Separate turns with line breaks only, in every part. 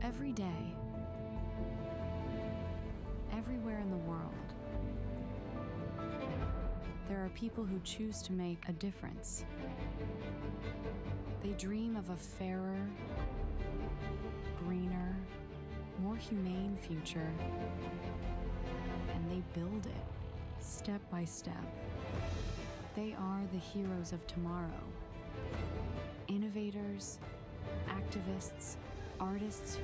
Every day, everywhere in the world, there are people who choose to make a difference. They dream of a fairer, greener, more humane future, and they build it step by step. They are the heroes of tomorrow. Innovators, activists, artists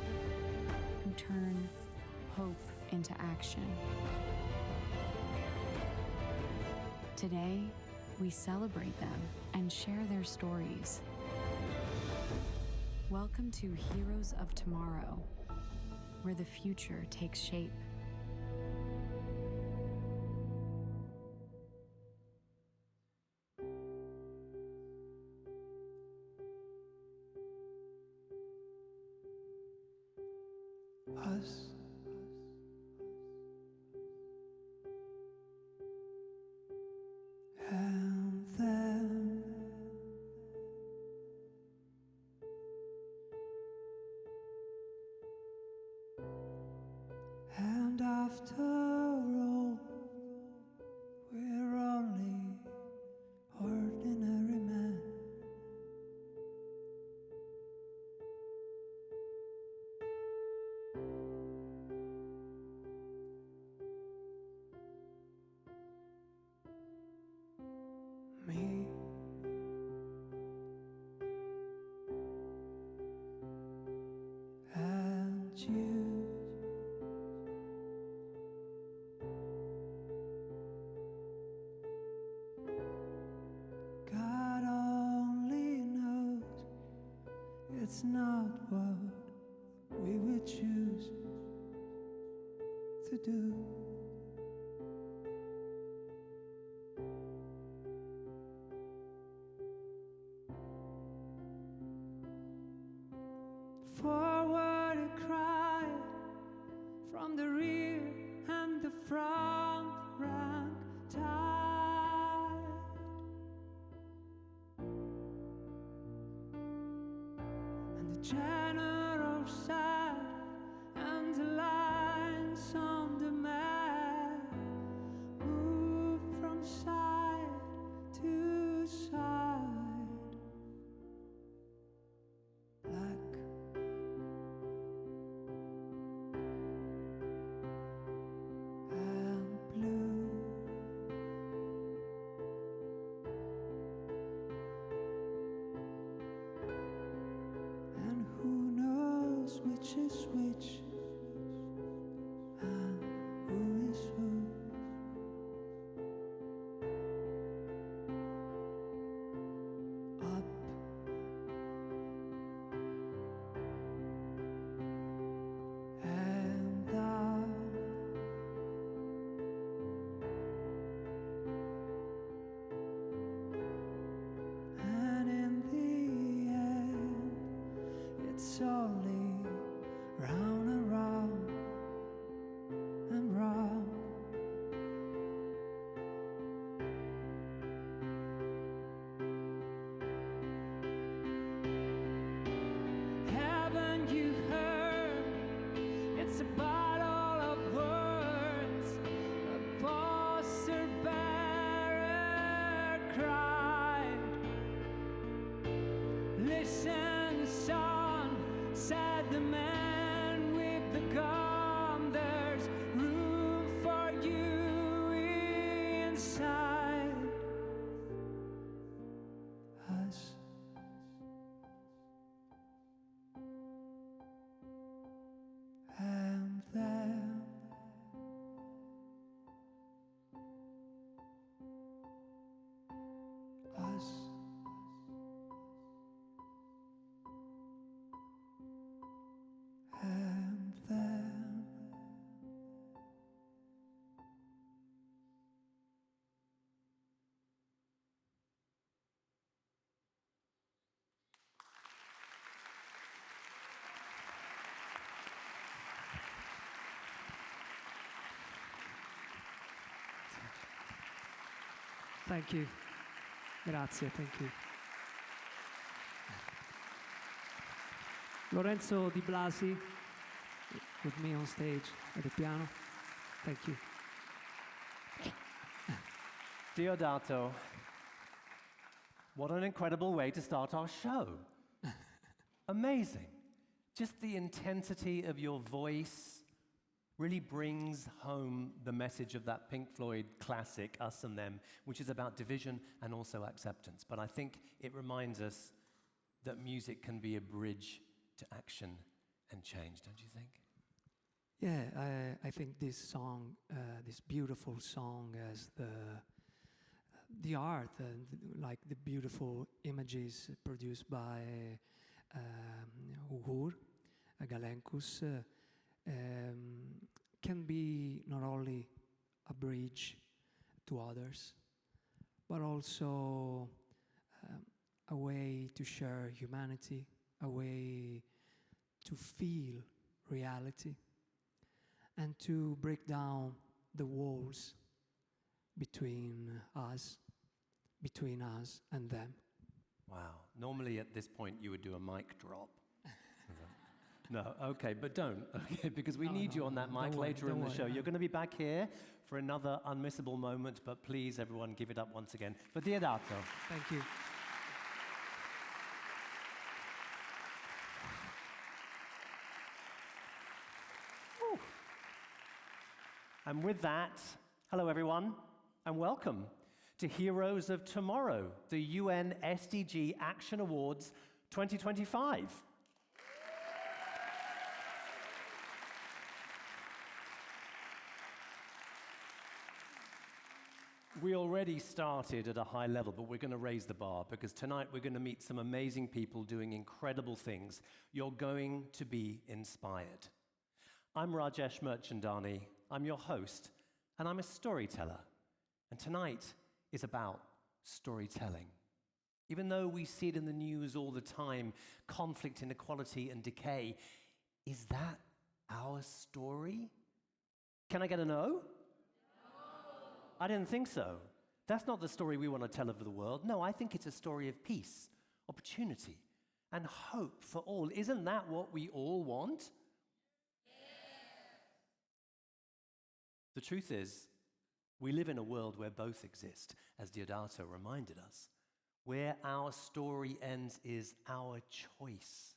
who turn hope into action. Today, we celebrate them and share their stories. Welcome to Heroes of Tomorrow, where the future takes shape.
Us. And them. And after all, we're only ordinary men. Me. And you. God only knows it's not what we would choose to do. Forward a cry from the rear and the front rank tide, and the general side and the lines on the map move from side to side like blue. And who knows which is which and who is who. Up and down. It's only round and round and round. Haven't you heard? It's a battle of words. A poster bearer cried. Listen, son, said the man with the gun. There's room for you inside us. And them. Us. And them.
Thank you. Grazie, thank you. Lorenzo Di Blasi, with me on stage at the piano. Thank you.
Diodato, what an incredible way to start our show. Amazing. Just the intensity of your voice really brings home the message of that Pink Floyd classic, Us and Them, which is about division and also acceptance. But I think it reminds us that music can be a bridge to action and change, don't you think?
Yeah, I think this song, this beautiful song, has the art and like the beautiful images produced by Uğur Gallenkuş, can be not only a bridge to others, but also a way to share humanity, a way to feel reality, and to break down the walls between us and them.
Wow. Normally at this point you would do a mic drop. No, okay, but don't, okay, because we need you on that mic later in the show. You're going to be back here for another unmissable moment, but please, everyone, give it up once again for Diodato.
Thank you.
Whew. And with that, hello, everyone, and welcome to Heroes of Tomorrow, the UN SDG Action Awards 2025. We already started at a high level, but we're going to raise the bar because tonight we're going to meet some amazing people doing incredible things. You're going to be inspired. I'm Rajesh Mirchandani. I'm your host, and I'm a storyteller. And tonight is about storytelling. Even though we see it in the news all the time, conflict, inequality, and decay, is that our story? Can I get a no? I didn't think so. That's not the story we want to tell of the world. No, I think it's a story of peace, opportunity, and hope for all. Isn't that what we all want? Yeah. The truth is, we live in a world where both exist, as Diodato reminded us. Where our story ends is our choice.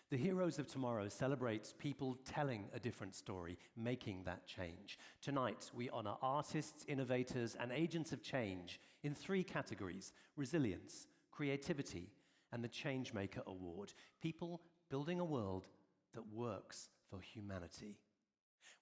The Heroes of Tomorrow celebrates people telling a different story, making that change. Tonight, we honor artists, innovators, and agents of change in 3 categories: resilience, creativity, and the Changemaker Award. People building a world that works for humanity.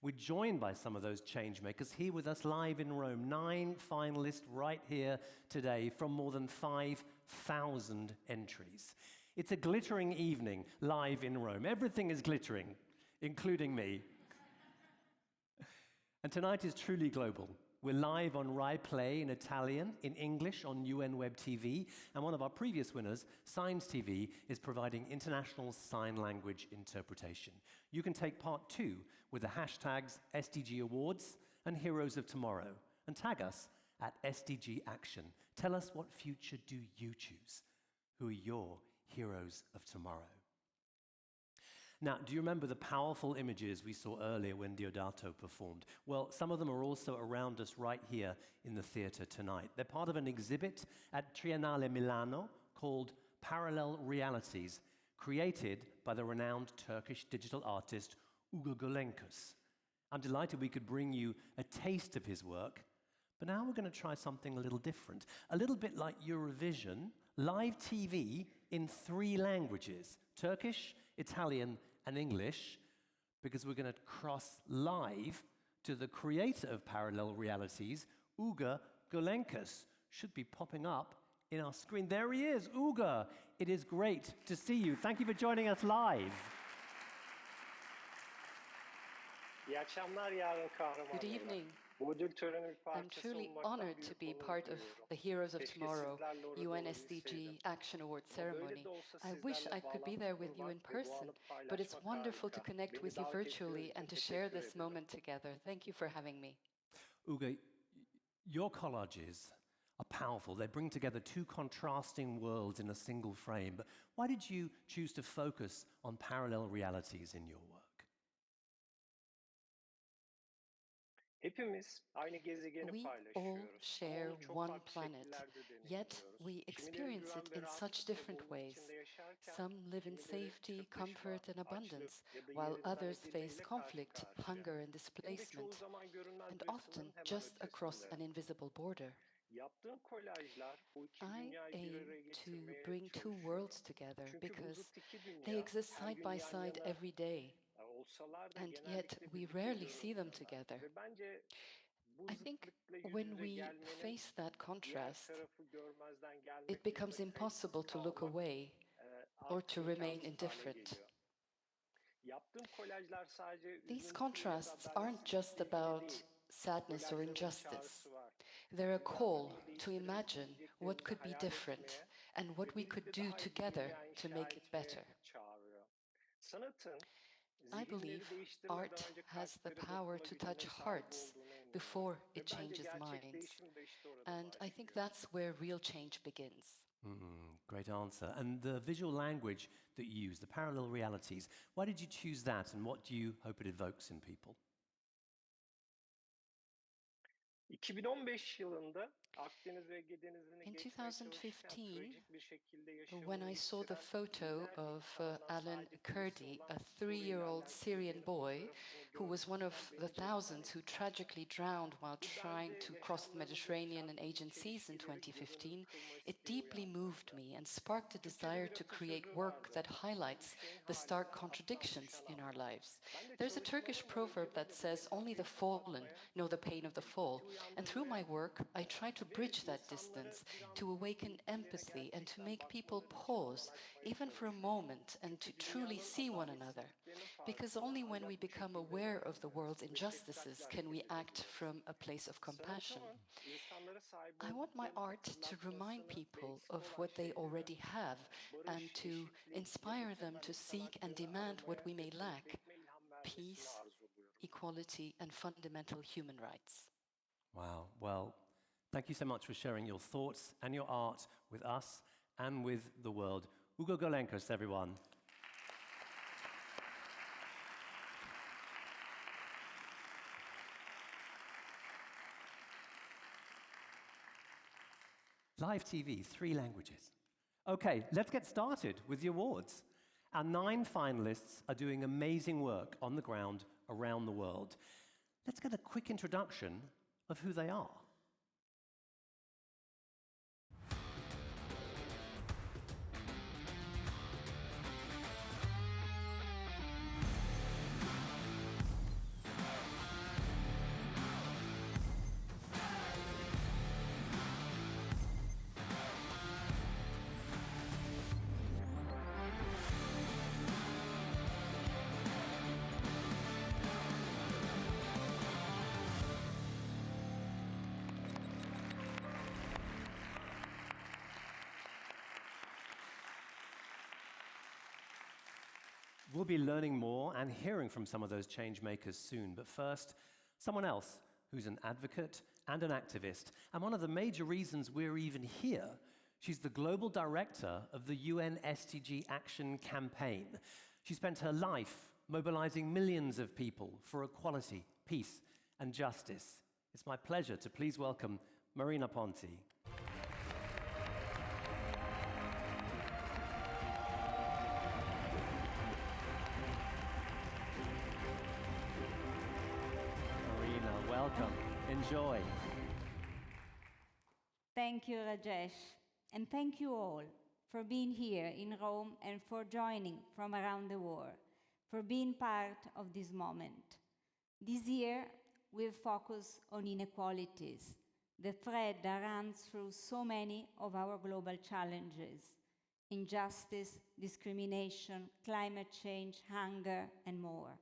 We're joined by some of those changemakers here with us live in Rome. 9 finalists right here today from more than 5,000 entries. It's a glittering evening live in Rome. Everything is glittering, including me. And tonight is truly global. We're live on Rai Play in Italian, in English on UN Web TV, and one of our previous winners, Signs TV, is providing international sign language interpretation. You can take part 2 with the hashtags SDG Awards and Heroes of Tomorrow, and tag us at SDG Action. Tell us, what future do you choose? Who are your Heroes of Tomorrow? Now, do you remember the powerful images we saw earlier when Diodato performed? Well, some of them are also around us right here in the theatre tonight. They're part of an exhibit at Triennale Milano called Parallel Realities, created by the renowned Turkish digital artist Uğur Gallenkuş. I'm delighted we could bring you a taste of his work, but now we're going to try something a little different. A little bit like Eurovision, live TV in 3 languages: Turkish, Italian, and English, because we're going to cross live to the creator of Parallel Realities, Uğur Gallenkuş. Should be popping up in our screen. There he is, Uğur. It is great to see you. Thank you for joining us live.
Good evening. I'm truly honored to be part of the Heroes of Tomorrow UN SDG Action Awards ceremony. I wish I could be there with you in person, but it's wonderful to connect with you virtually and to share this moment together. Thank you for having me.
Uğur, your collages are powerful. They bring together 2 contrasting worlds in a single frame. But why did you choose to focus on parallel realities in your work?
We all share one planet, yet we experience it in such different ways. Some live in safety, comfort, and abundance, while others face conflict, hunger, and displacement, and often just across an invisible border. I aim to bring two worlds together because they exist side by side every day, and yet we rarely see them together. I think when we face that contrast, it becomes impossible to look away or to remain indifferent. These contrasts aren't just about sadness or injustice. They're a call to imagine what could be different and what we could do together to make it better. I believe art has the power to touch hearts before it changes minds. And I think that's where real change begins.
Great answer. And the visual language that you use, the parallel realities, why did you choose that and what do you hope it evokes in people?
In 2015, when I saw the photo of Alan Kurdi, a 3-year-old Syrian boy who was one of the thousands who tragically drowned while trying to cross the Mediterranean and Aegean Seas in 2015, it deeply moved me and sparked a desire to create work that highlights the stark contradictions in our lives. There's a Turkish proverb that says, "Only the fallen know the pain of the fall." And through my work, I try to bridge that distance, to awaken empathy and to make people pause, even for a moment, and to truly see one another. Because only when we become aware of the world's injustices can we act from a place of compassion. I want my art to remind people of what they already have and to inspire them to seek and demand what we may lack: peace, equality, and fundamental human rights.
Wow. Well, thank you so much for sharing your thoughts and your art with us and with the world. Uğur Gallenkuş, everyone. Live TV, 3 languages. Okay, let's get started with the awards. Our 9 finalists are doing amazing work on the ground around the world. Let's get a quick introduction of who they are. We'll be learning more and hearing from some of those change makers soon. But first, someone else who's an advocate and an activist, and one of the major reasons we're even here. She's the global director of the UN SDG Action Campaign. She spent her life mobilizing millions of people for equality, peace, and justice. It's my pleasure to please welcome Marina Ponti. Welcome. Enjoy.
Thank you, Rajesh. And thank you all for being here in Rome and for joining from around the world, for being part of this moment. This year, we've focused on inequalities, the thread that runs through so many of our global challenges: injustice, discrimination, climate change, hunger, and more.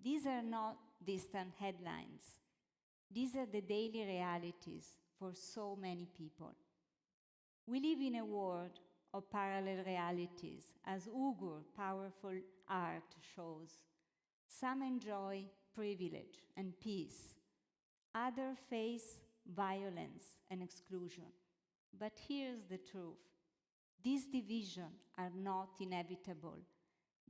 These are not distant headlines. These are the daily realities for so many people. We live in a world of parallel realities, as Uğur's powerful art shows. Some enjoy privilege and peace. Others face violence and exclusion. But here's the truth. These divisions are not inevitable.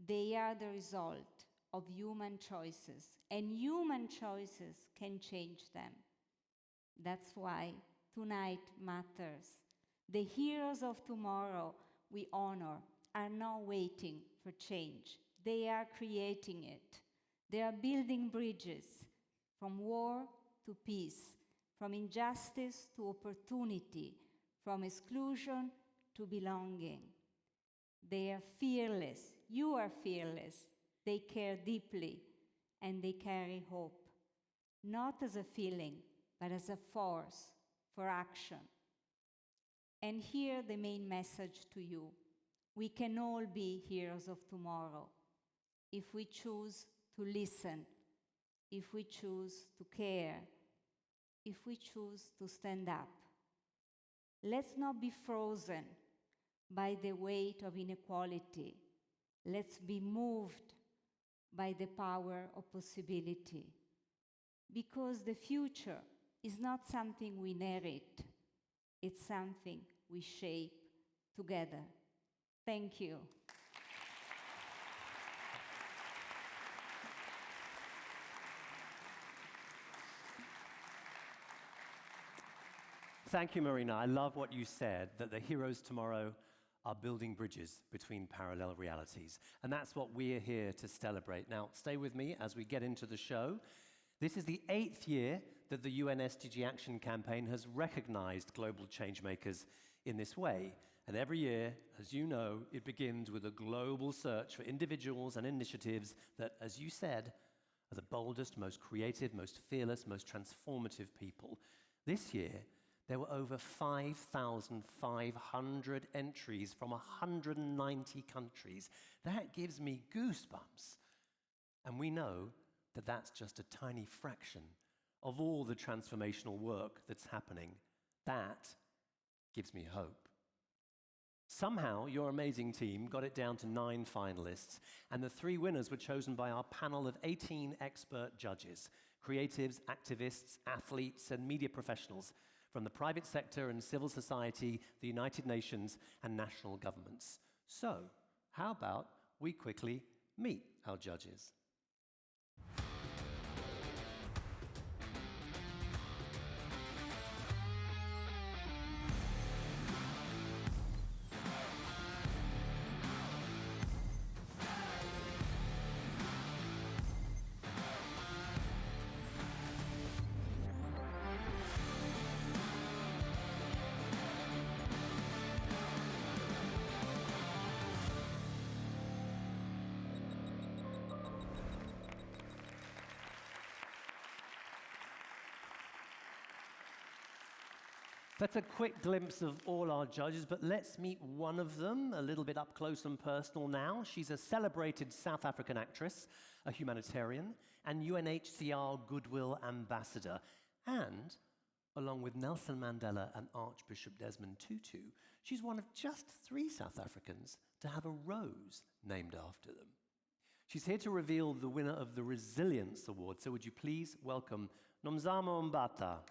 They are the result of human choices, and human choices can change them. That's why tonight matters. The heroes of tomorrow we honor are not waiting for change. They are creating it. They are building bridges from war to peace, from injustice to opportunity, from exclusion to belonging. They are fearless. You are fearless. They care deeply, and they carry hope, not as a feeling, but as a force for action. And here the main message to you. We can all be heroes of tomorrow if we choose to listen, if we choose to care, if we choose to stand up. Let's not be frozen by the weight of inequality. Let's be moved by the power of possibility. Because the future is not something we inherit, it's something we shape together. Thank you.
Thank you, Marina. I love what you said, that the heroes tomorrow are building bridges between parallel realities. And that's what we're here to celebrate. Now, stay with me as we get into the show. This is the 8th year that the UN SDG Action Campaign has recognized global changemakers in this way. And every year, as you know, it begins with a global search for individuals and initiatives that, as you said, are the boldest, most creative, most fearless, most transformative people. This year, there were over 5,500 entries from 190 countries. That gives me goosebumps. And we know that that's just a tiny fraction of all the transformational work that's happening. That gives me hope. Somehow, your amazing team got it down to 9 finalists, and the 3 winners were chosen by our panel of 18 expert judges, creatives, activists, athletes, and media professionals from the private sector and civil society, the United Nations, and national governments. So, how about we quickly meet our judges? That's a quick glimpse of all our judges, but let's meet one of them a little bit up close and personal now. She's a celebrated South African actress, a humanitarian, and UNHCR Goodwill Ambassador. And, along with Nelson Mandela and Archbishop Desmond Tutu, she's one of just 3 South Africans to have a rose named after them. She's here to reveal the winner of the Resilience Award, so would you please welcome Nomzamo Mbatha.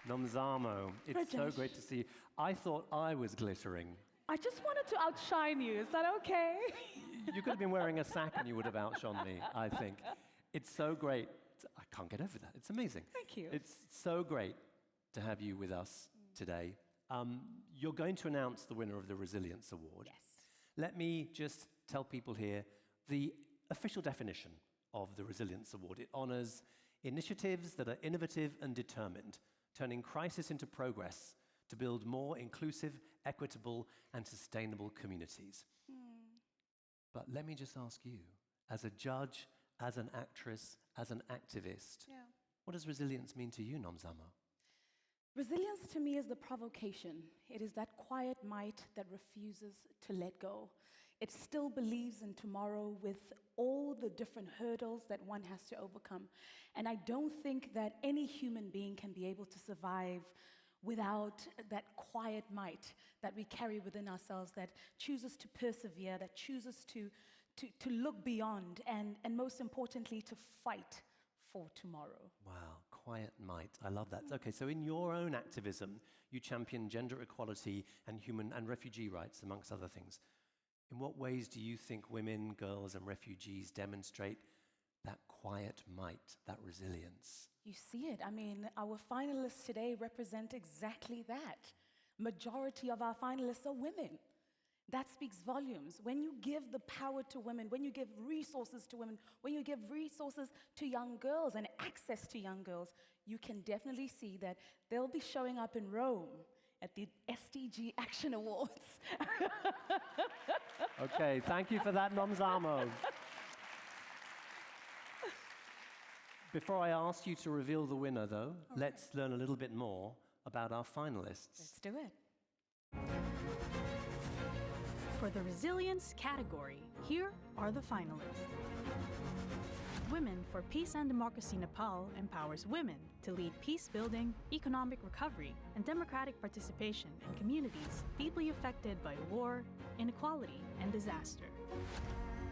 Nomzamo, it's
Rajesh.
so great to see you. I thought I was glittering.
I just wanted to outshine you. Is that okay?
You could have been wearing a sack and you would have outshone me, I think. It's so great. I can't get over that. It's amazing.
Thank you.
It's so great to have you with us today. You're going to announce the winner of the Resilience Award.
Yes.
Let me just tell people here the official definition of the Resilience Award. It honors initiatives that are innovative and determined, turning crisis into progress to build more inclusive, equitable, and sustainable communities. But let me just ask you, as a judge, as an actress, as an activist, what does resilience mean to you, Nomzamo?
Resilience to me is the provocation. It is that quiet might that refuses to let go. It still believes in tomorrow with all the different hurdles that one has to overcome. And I don't think that any human being can be able to survive without that quiet might that we carry within ourselves, that chooses to persevere, that chooses to look beyond, and most importantly, to fight for tomorrow.
Wow, quiet might. I love that. Okay, so in your own activism, you champion gender equality and human and refugee rights, amongst other things. In what ways do you think women, girls, and refugees demonstrate that quiet might, that resilience?
You see it. I mean, our finalists today represent exactly that. Majority of our finalists are women. That speaks volumes. When you give the power to women, when you give resources to women, when you give resources to young girls and access to young girls, you can definitely see that they'll be showing up in Rome at the SDG Action Awards.
Okay, thank you for that, Nomzamo. Before I ask you to reveal the winner, though, let's learn a little bit more about our finalists.
Let's do it.
For the resilience category, here are the finalists. Women for Peace and Democracy Nepal empowers women to lead peace building, economic recovery, and democratic participation in communities deeply affected by war, inequality, and disaster.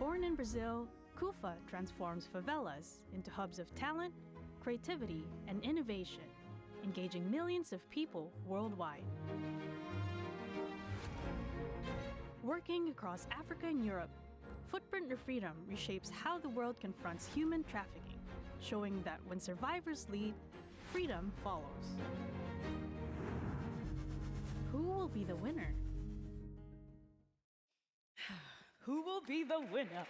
Born in Brazil, CUFA transforms favelas into hubs of talent, creativity, and innovation, engaging millions of people worldwide. Working across Africa and Europe, Footprint of Freedom reshapes how the world confronts human trafficking, showing that when survivors lead, freedom follows. Who will be the winner?
Who will be the winner?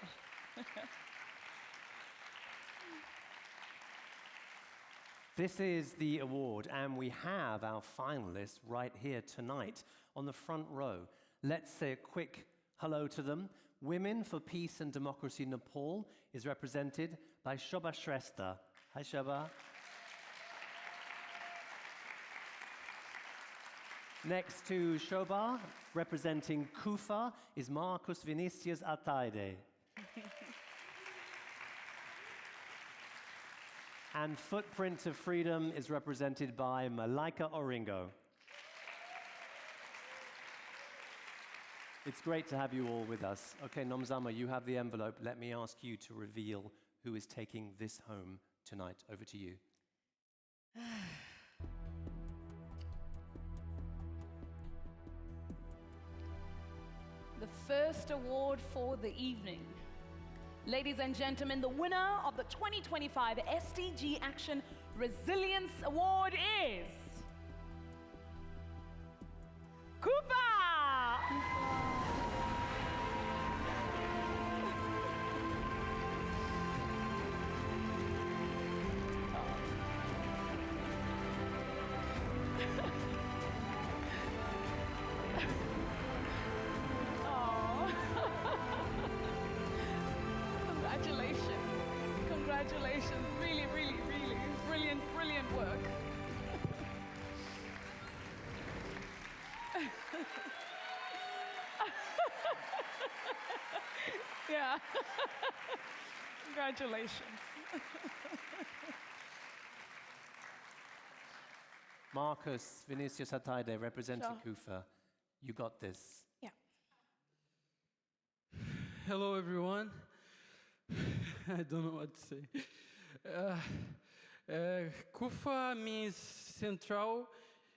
This is the award, and we have our finalists right here tonight on the front row. Let's say a quick hello to them. Women for Peace and Democracy Nepal is represented by Shobha Shrestha. Hi, Shobha. Next to Shobha, representing CUFA, is Marcus Vinicius Ataide. And Footprint of Freedom is represented by Malaika Oringo. It's great to have you all with us. Okay, Nomzamo, you have the envelope. Let me ask you to reveal who is taking this home tonight. Over to you.
The first award for the evening. Ladies and gentlemen, the winner of the 2025 SDG Action Resilience Award is CUFA! Congratulations. Really, really, really brilliant, brilliant work. Yeah. Congratulations.
Marcus Vinicius Ataide, representing CUFA. You got this.
Yeah.
Hello, everyone. I don't know what to say. CUFA means central,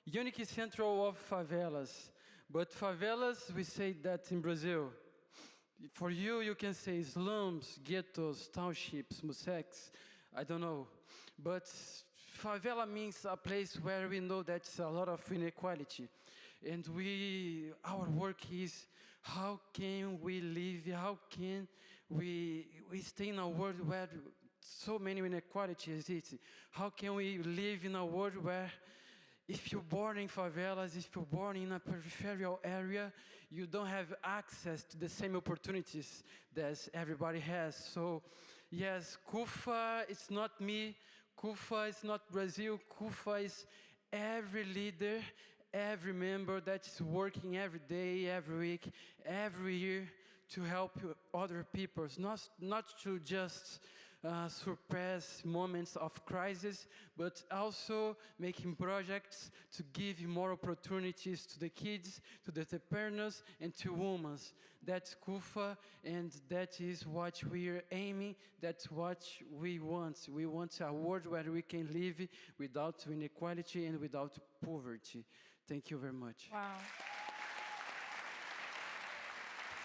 unique central of favelas. But favelas, we say that in Brazil. For you, you can say slums, ghettos, townships, musecs, I don't know. But favela means a place where we know that's a lot of inequality. And our work is how can we live, how can we stay in a world where so many inequalities exist? How can we live in a world where if you're born in favelas, if you're born in a peripheral area, you don't have access to the same opportunities that everybody has. So yes, CUFA, it's not me. CUFA is not Brazil. CUFA is every leader, every member that's working every day, every week, every year to help other people, not to just surpass moments of crisis, but also making projects to give more opportunities to the kids, to the entrepreneurs, and to women. That's CUFA, and that is what we are aiming, that's what we want. We want a world where we can live without inequality and without poverty. Thank you very much.
Wow.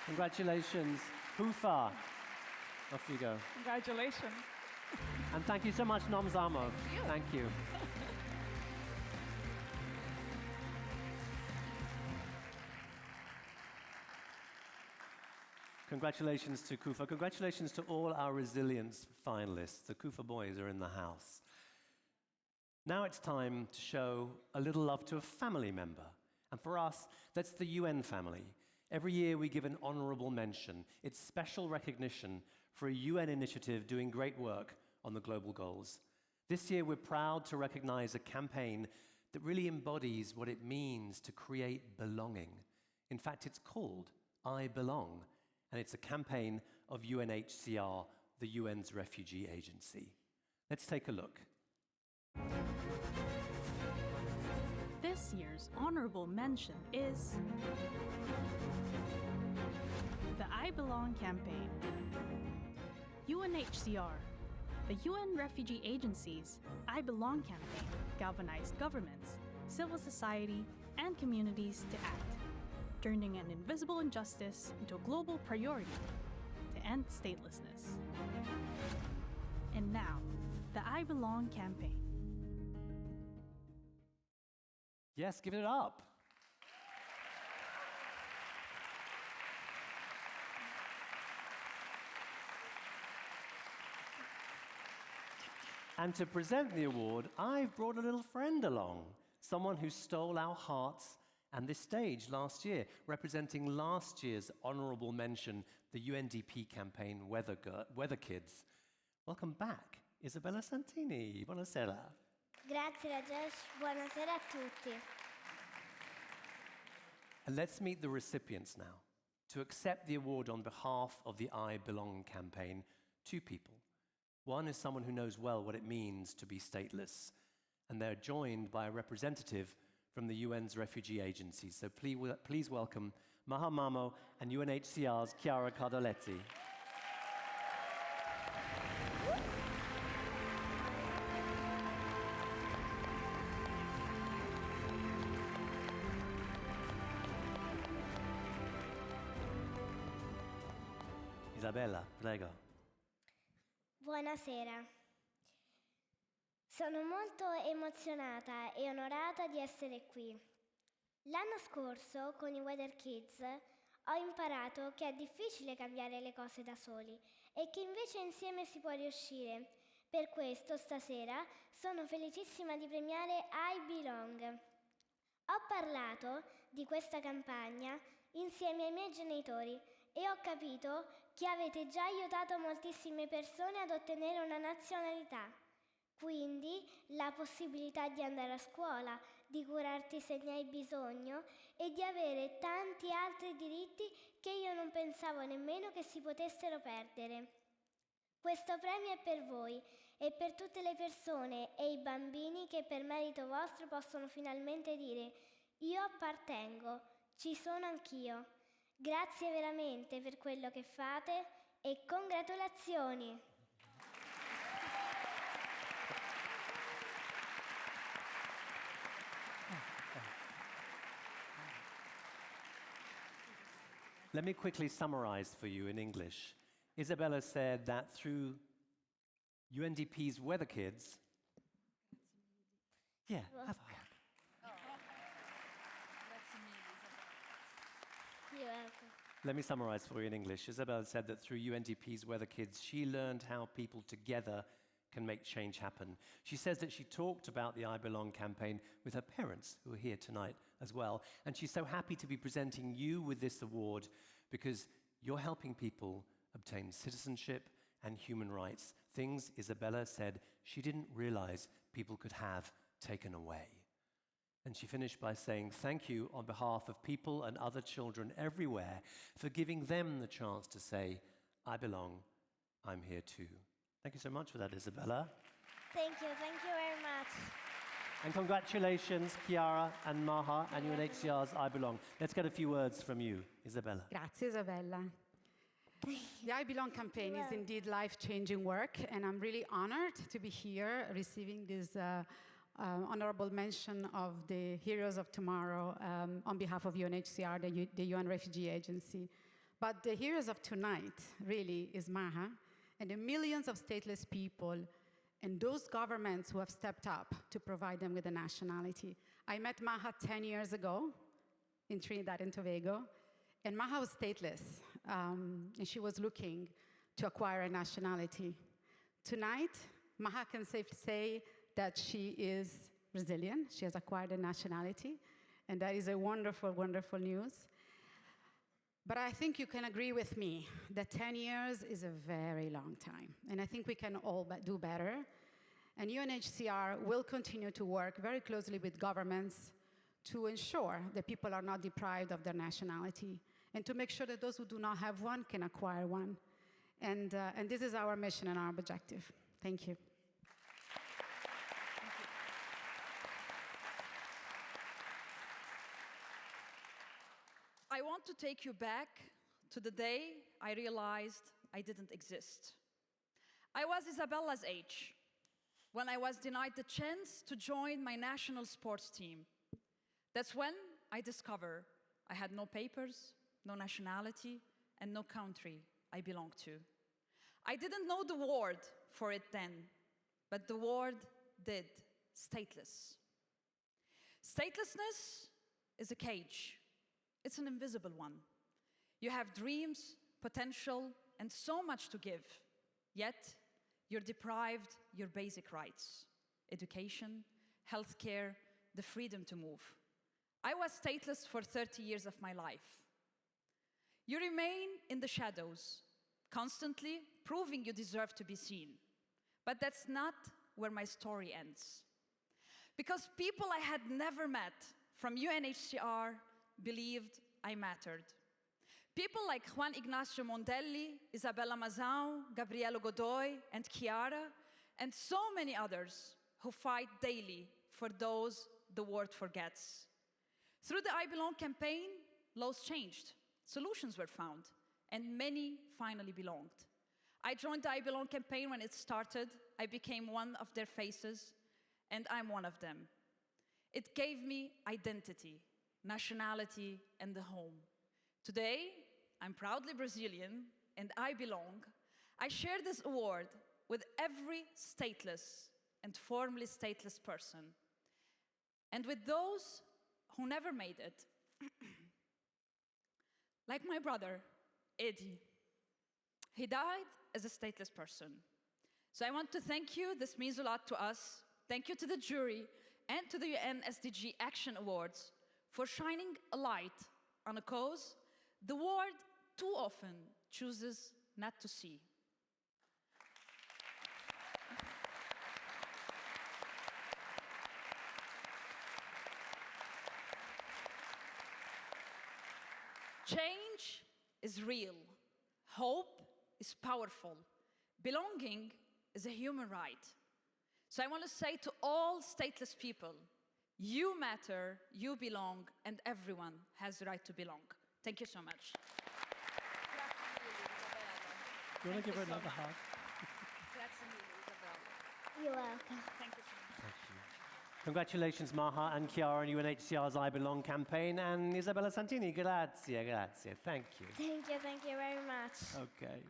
Congratulations, CUFA. Off you go.
Congratulations.
And thank you so much, Nomzamo. Thank you. Congratulations to CUFA. Congratulations to all our resilience finalists. The CUFA boys are in the house. Now it's time to show a little love to a family member. And for us, that's the UN family. Every year we give an honourable mention. It's special recognition for a UN initiative doing great work on the global goals. This year we're proud to recognise a campaign that really embodies what it means to create belonging. In fact, it's called IBelong, and it's a campaign of UNHCR, the UN's refugee agency. Let's take a look.
This year's honorable mention is the IBelong campaign. UNHCR, the UN Refugee Agency's IBelong campaign, galvanized governments, civil society, and communities to act, turning an invisible injustice into a global priority to end statelessness. And now, the IBelong campaign.
Yes, give it up. And to present the award, I've brought a little friend along, someone who stole our hearts and this stage last year, representing last year's honourable mention, the UNDP campaign Weather Kids. Welcome back, Isabella Santini. Buonasera.
Grazie Rajesh, buonasera a tutti.
And let's meet the recipients now. To accept the award on behalf of the IBelong campaign, two people. One is someone who knows well what it means to be stateless, and they're joined by a representative from the UN's refugee agency. So please welcome Nomzamo and UNHCR's Chiara Cardoletti. Isabella, prego.
Buonasera. Sono molto emozionata e onorata di essere qui. L'anno scorso, con i Weather Kids, ho imparato che è difficile cambiare le cose da soli e che invece insieme si può riuscire. Per questo, stasera, sono felicissima di premiare IBelong. Ho parlato di questa campagna insieme ai miei genitori e ho capito che avete già aiutato moltissime persone ad ottenere una nazionalità. Quindi la possibilità di andare a scuola, di curarti se ne hai bisogno e di avere tanti altri diritti che io non pensavo nemmeno che si potessero perdere. Questo premio è per voi e per tutte le persone e i bambini che per merito vostro possono finalmente dire «Io appartengo, ci sono anch'io». Grazie veramente per quello che fate e congratulazioni!
Let me quickly summarize for you in English. Isabella said that through UNDP's Weather Kids, have a hug.
You're welcome.
Let me summarize for you in English. Isabella said that through UNDP's Weather Kids, she learned how people together can make change happen. She says that she talked about the IBelong campaign with her parents, who are here tonight as well, and she's so happy to be presenting you with this award because you're helping people obtain citizenship and human rights, things Isabella said she didn't realize people could have taken away. And she finished by saying, thank you on behalf of people and other children everywhere for giving them the chance to say, I belong, I'm here too. Thank you so much for that, Isabella.
Thank you very much.
And congratulations, Chiara and Maha and UNHCR's IBelong. Let's get a few words from you, Isabella.
Grazie, Isabella. The IBelong campaign is indeed life-changing work, and I'm really honored to be here receiving this honorable mention of the Heroes of Tomorrow on behalf of UNHCR, the UN Refugee Agency. But the heroes of tonight really is Maha and the millions of stateless people and those governments who have stepped up to provide them with a nationality. I met Maha 10 years ago in Trinidad and Tobago, and Maha was stateless, and she was looking to acquire a nationality. Tonight, Maha can safely say that she is Brazilian. She has acquired a nationality, and that is a wonderful, wonderful news. But I think you can agree with me that 10 years is a very long time, and I think we can all do better. And UNHCR will continue to work very closely with governments to ensure that people are not deprived of their nationality, and to make sure that those who do not have one can acquire one. And this is our mission and our objective. Thank you.
I want to take you back to the day I realized I didn't exist. I was Isabella's age when I was denied the chance to join my national sports team. That's when I discovered I had no papers, no nationality, and no country I belonged to. I didn't know the word for it then, but the word did: stateless. Statelessness is a cage. It's an invisible one. You have dreams, potential, and so much to give, yet you're deprived your basic rights: education, healthcare, the freedom to move. I was stateless for 30 years of my life. You remain in the shadows, constantly proving you deserve to be seen. But that's not where my story ends. Because people I had never met from UNHCR believed I mattered. People like Juan Ignacio Mondelli, Isabella Mazão, Gabriela Godoy, and Chiara, and so many others who fight daily for those the world forgets. Through the IBelong campaign, laws changed, solutions were found, and many finally belonged. I joined the IBelong campaign when it started. I became one of their faces, and I'm one of them. It gave me identity, nationality, and a home. Today, I'm proudly Brazilian, and I belong. I share this award with every stateless and formerly stateless person, and with those who never made it. Like my brother, Eddie. He died as a stateless person. So I want to thank you. This means a lot to us. Thank you to the jury and to the UN SDG Action Awards for shining a light on a cause the world too often chooses not to see. Change is real. Hope is powerful. Belonging is a human right. So I want to say to all stateless people, you matter, you belong, and everyone has the right to belong. Thank you so much.
Do you want to give her another hug?
You're welcome.
Thank you so much.
Thank you. Congratulations, Maha and Chiara, on UNHCR's IBelong campaign, and Isabella Santini, grazie, grazie. Thank you.
Thank you very much.
Okay.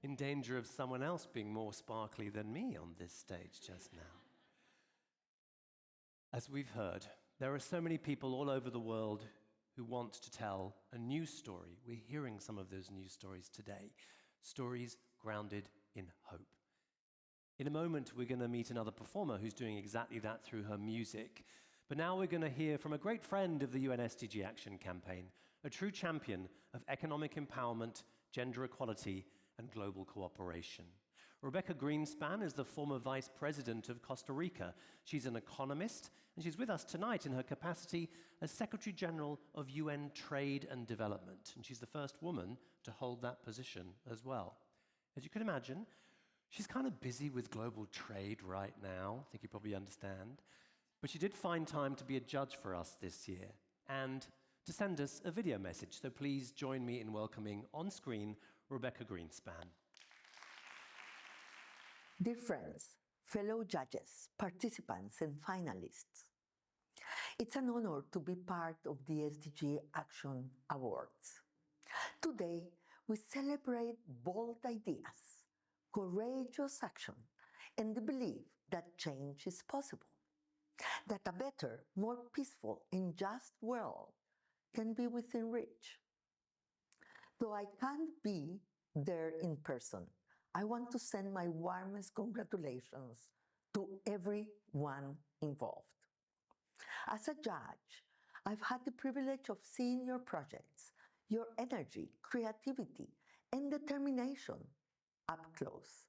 In danger of someone else being more sparkly than me on this stage just now. As we've heard, there are so many people all over the world who want to tell a new story. We're hearing some of those news stories today, stories grounded in hope. In a moment, we're going to meet another performer who's doing exactly that through her music. But now we're going to hear from a great friend of the UN SDG Action Campaign, a true champion of economic empowerment, gender equality, and global cooperation. Rebeca Grynspan is the former Vice President of Costa Rica. She's an economist, and she's with us tonight in her capacity as Secretary General of UN Trade and Development. And she's the first woman to hold that position as well. As you can imagine, she's kind of busy with global trade right now, I think you probably understand. But she did find time to be a judge for us this year and to send us a video message. So please join me in welcoming on screen Rebeca Grynspan.
Dear friends, fellow judges, participants and finalists, it's an honor to be part of the SDG Action Awards. Today, we celebrate bold ideas, courageous action, and the belief that change is possible, that a better, more peaceful and just world can be within reach. Though I can't be there in person, I want to send my warmest congratulations to everyone involved. As a judge, I've had the privilege of seeing your projects, your energy, creativity, and determination up close.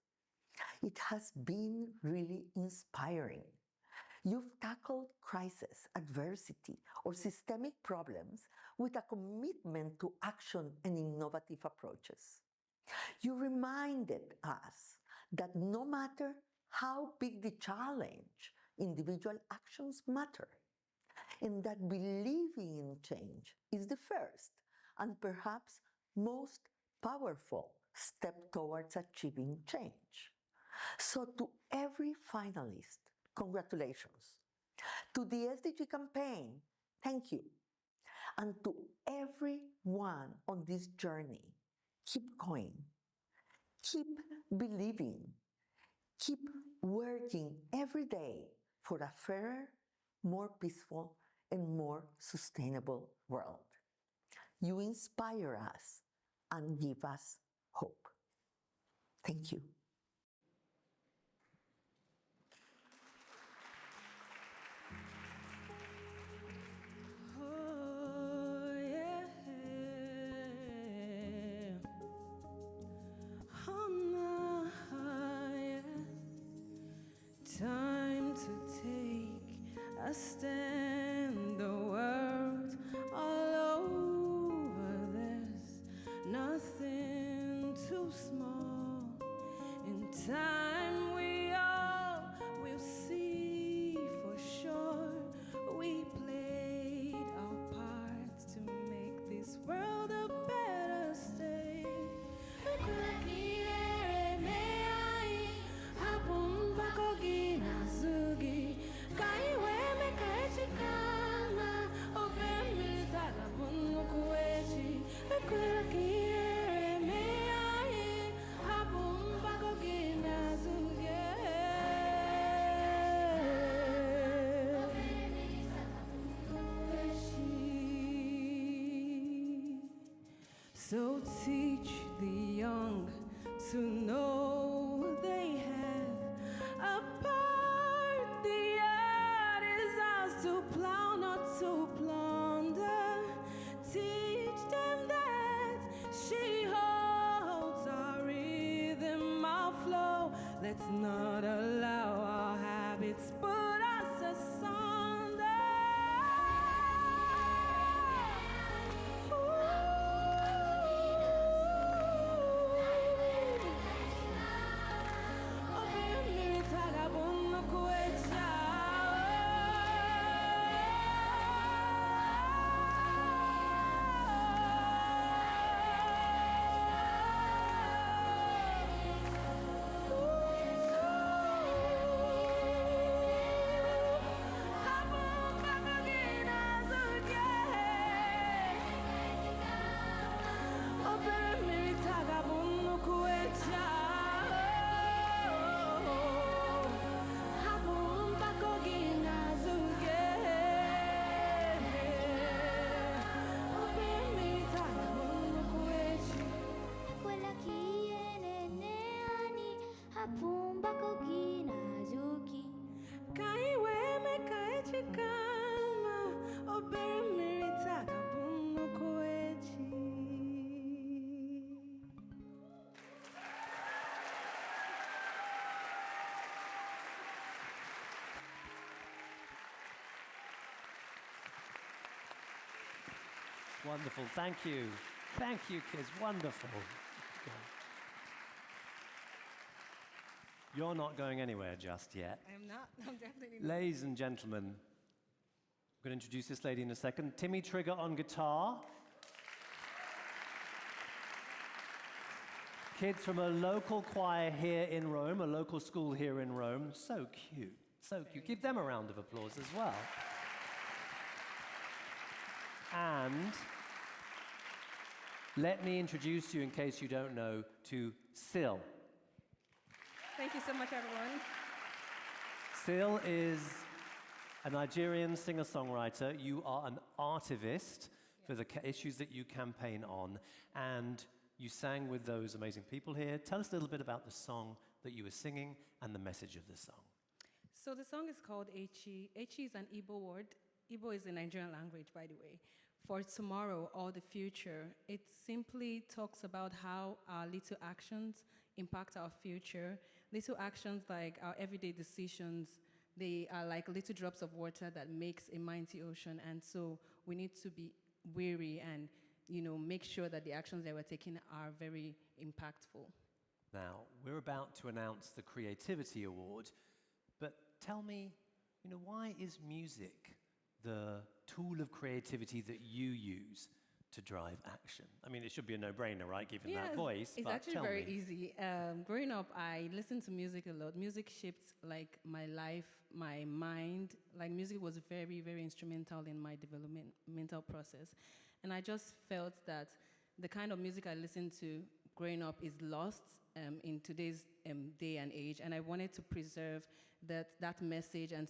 It has been really inspiring. You've tackled crisis, adversity, or systemic problems with a commitment to action and innovative approaches. You reminded us that no matter how big the challenge, individual actions matter, and that believing in change is the first and perhaps most powerful step towards achieving change. So to every finalist, congratulations. To the SDG campaign, thank you. And to everyone on this journey, keep going, keep believing, keep working every day for a fairer, more peaceful, and more sustainable world. You inspire us and give us hope. Thank you.
Time to take a stand, the world all over. There's nothing too small. In time we all will see for sure. We played our part to make this world a better state. So teach the young to know they have a part. The earth is ours to plow, not to plunder. Teach them that she holds our rhythm, our flow. Let's not allow our habits put us asunder.
Wonderful. Thank you. Thank you, kids. Wonderful. You're not going anywhere just yet.
I am not. I'm definitely not.
Ladies and gentlemen, I'm going to introduce this lady in a second. Timi Trigger on guitar. Kids from a local choir here in Rome, a local school here in Rome. So cute. So cute. Give them a round of applause as well. And let me introduce you, in case you don't know, to Cill.
Thank you so much, everyone.
Cill is a Nigerian singer-songwriter. You are an artivist for the issues that you campaign on, and you sang with those amazing people here. Tell us a little bit about the song that you were singing and the message of the song.
So the song is called Echi. Echi is an Igbo word. Igbo is a Nigerian language, by the way. For tomorrow or the future. It simply talks about how our little actions impact our future. Little actions like our everyday decisions, they are like little drops of water that makes a mighty ocean. And so we need to be wary and, make sure that the actions that we're taking are very impactful.
Now, we're about to announce the Creativity Award, but tell me, why is music the tool of creativity that you use to drive action? I mean, it should be a no-brainer, right, given that voice,
it's
but
actually
tell
very
me.
easy. Growing up, I listened to music a lot. Music shaped, my life, my mind. Music was very, very instrumental in my developmental process. And I just felt that the kind of music I listened to growing up is lost in today's day and age, and I wanted to preserve that message and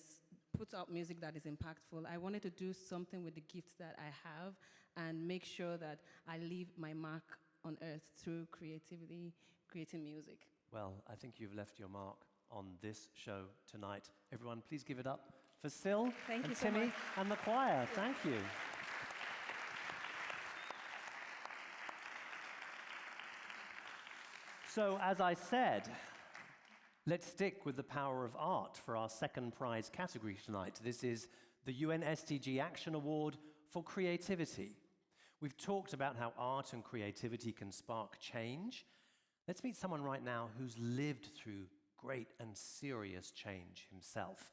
put out music that is impactful. I wanted to do something with the gifts that I have and make sure that I leave my mark on earth through creativity, creating music.
Well, I think you've left your mark on this show tonight. Everyone, please give it up for Cill
Thank
and
you so
Timi
much.
and the choir. Thank you. So, as I said, let's stick with the power of art for our second prize category tonight. This is the UN SDG Action Award for Creativity. We've talked about how art and creativity can spark change. Let's meet someone right now who's lived through great and serious change himself.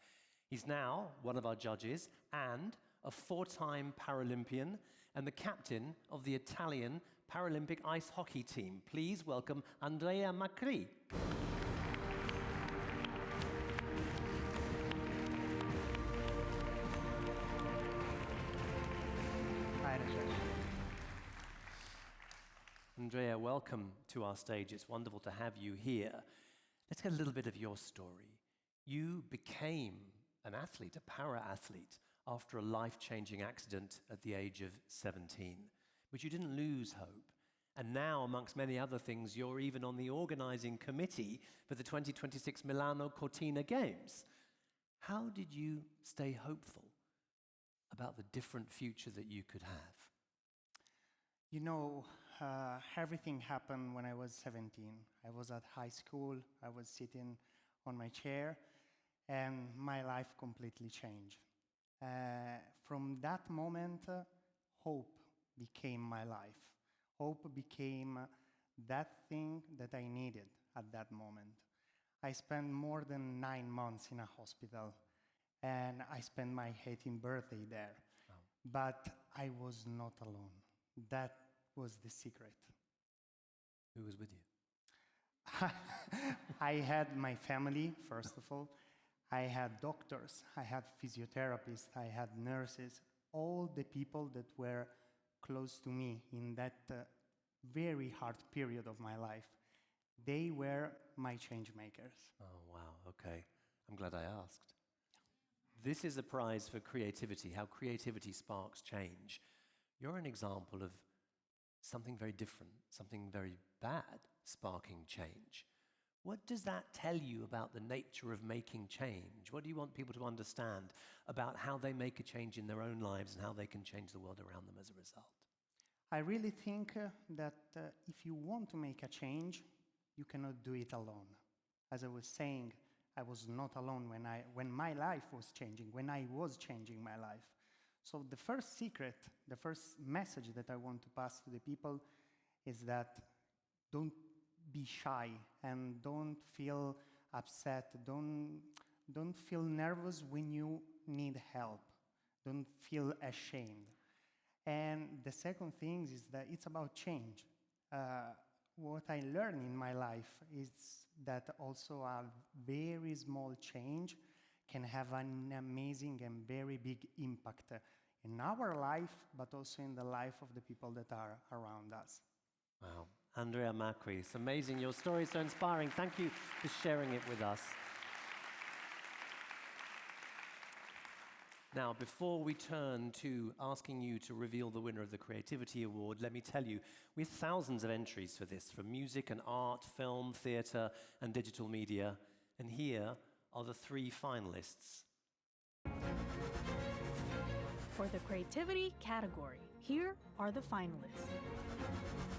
He's now one of our judges and a 4-time Paralympian and the captain of the Italian Paralympic ice hockey team. Please welcome Andrea Macrì.
Hi, Rajesh.
Andrea, welcome to our stage. It's wonderful to have you here. Let's get a little bit of your story. You became an athlete, a para-athlete, after a life-changing accident at the age of 17. But you didn't lose hope. And now, amongst many other things, you're even on the organizing committee for the 2026 Milano Cortina Games. How did you stay hopeful about the different future that you could have?
Everything happened when I was 17. I was at high school, I was sitting on my chair, and my life completely changed. From that moment, hope became my life. Hope became that thing that I needed at that moment. I spent more than 9 months in a hospital, and I spent my 18th birthday there.
Oh.
But I was not alone. That was the secret.
Who was with you?
I had my family, first of all. I had doctors, I had physiotherapists, I had nurses, all the people that were close to me in that very hard period of my life. They were my change makers.
Oh, wow, okay. I'm glad I asked. This is a prize for creativity, how creativity sparks change. You're an example of something very different, something very bad sparking change. What does that tell you about the nature of making change? What do you want people to understand about how they make a change in their own lives and how they can change the world around them as a result?
I really think that if you want to make a change, you cannot do it alone. As I was saying, I was not alone when my life was changing, when I was changing my life. So the first secret, the first message that I want to pass to the people is that don't be shy and don't feel upset. Don't feel nervous when you need help. Don't feel ashamed. And the second thing is that it's about change. What I learned in my life is that also a very small change can have an amazing and very big impact in our life, but also in the life of the people that are around us.
Wow. Andrea Macrì, it's amazing. Your story is so inspiring. Thank you for sharing it with us. Now, before we turn to asking you to reveal the winner of the Creativity Award, let me tell you, we have thousands of entries for this, from music and art, film, theatre, and digital media. And here are the 3 finalists.
For the Creativity category, here are the finalists.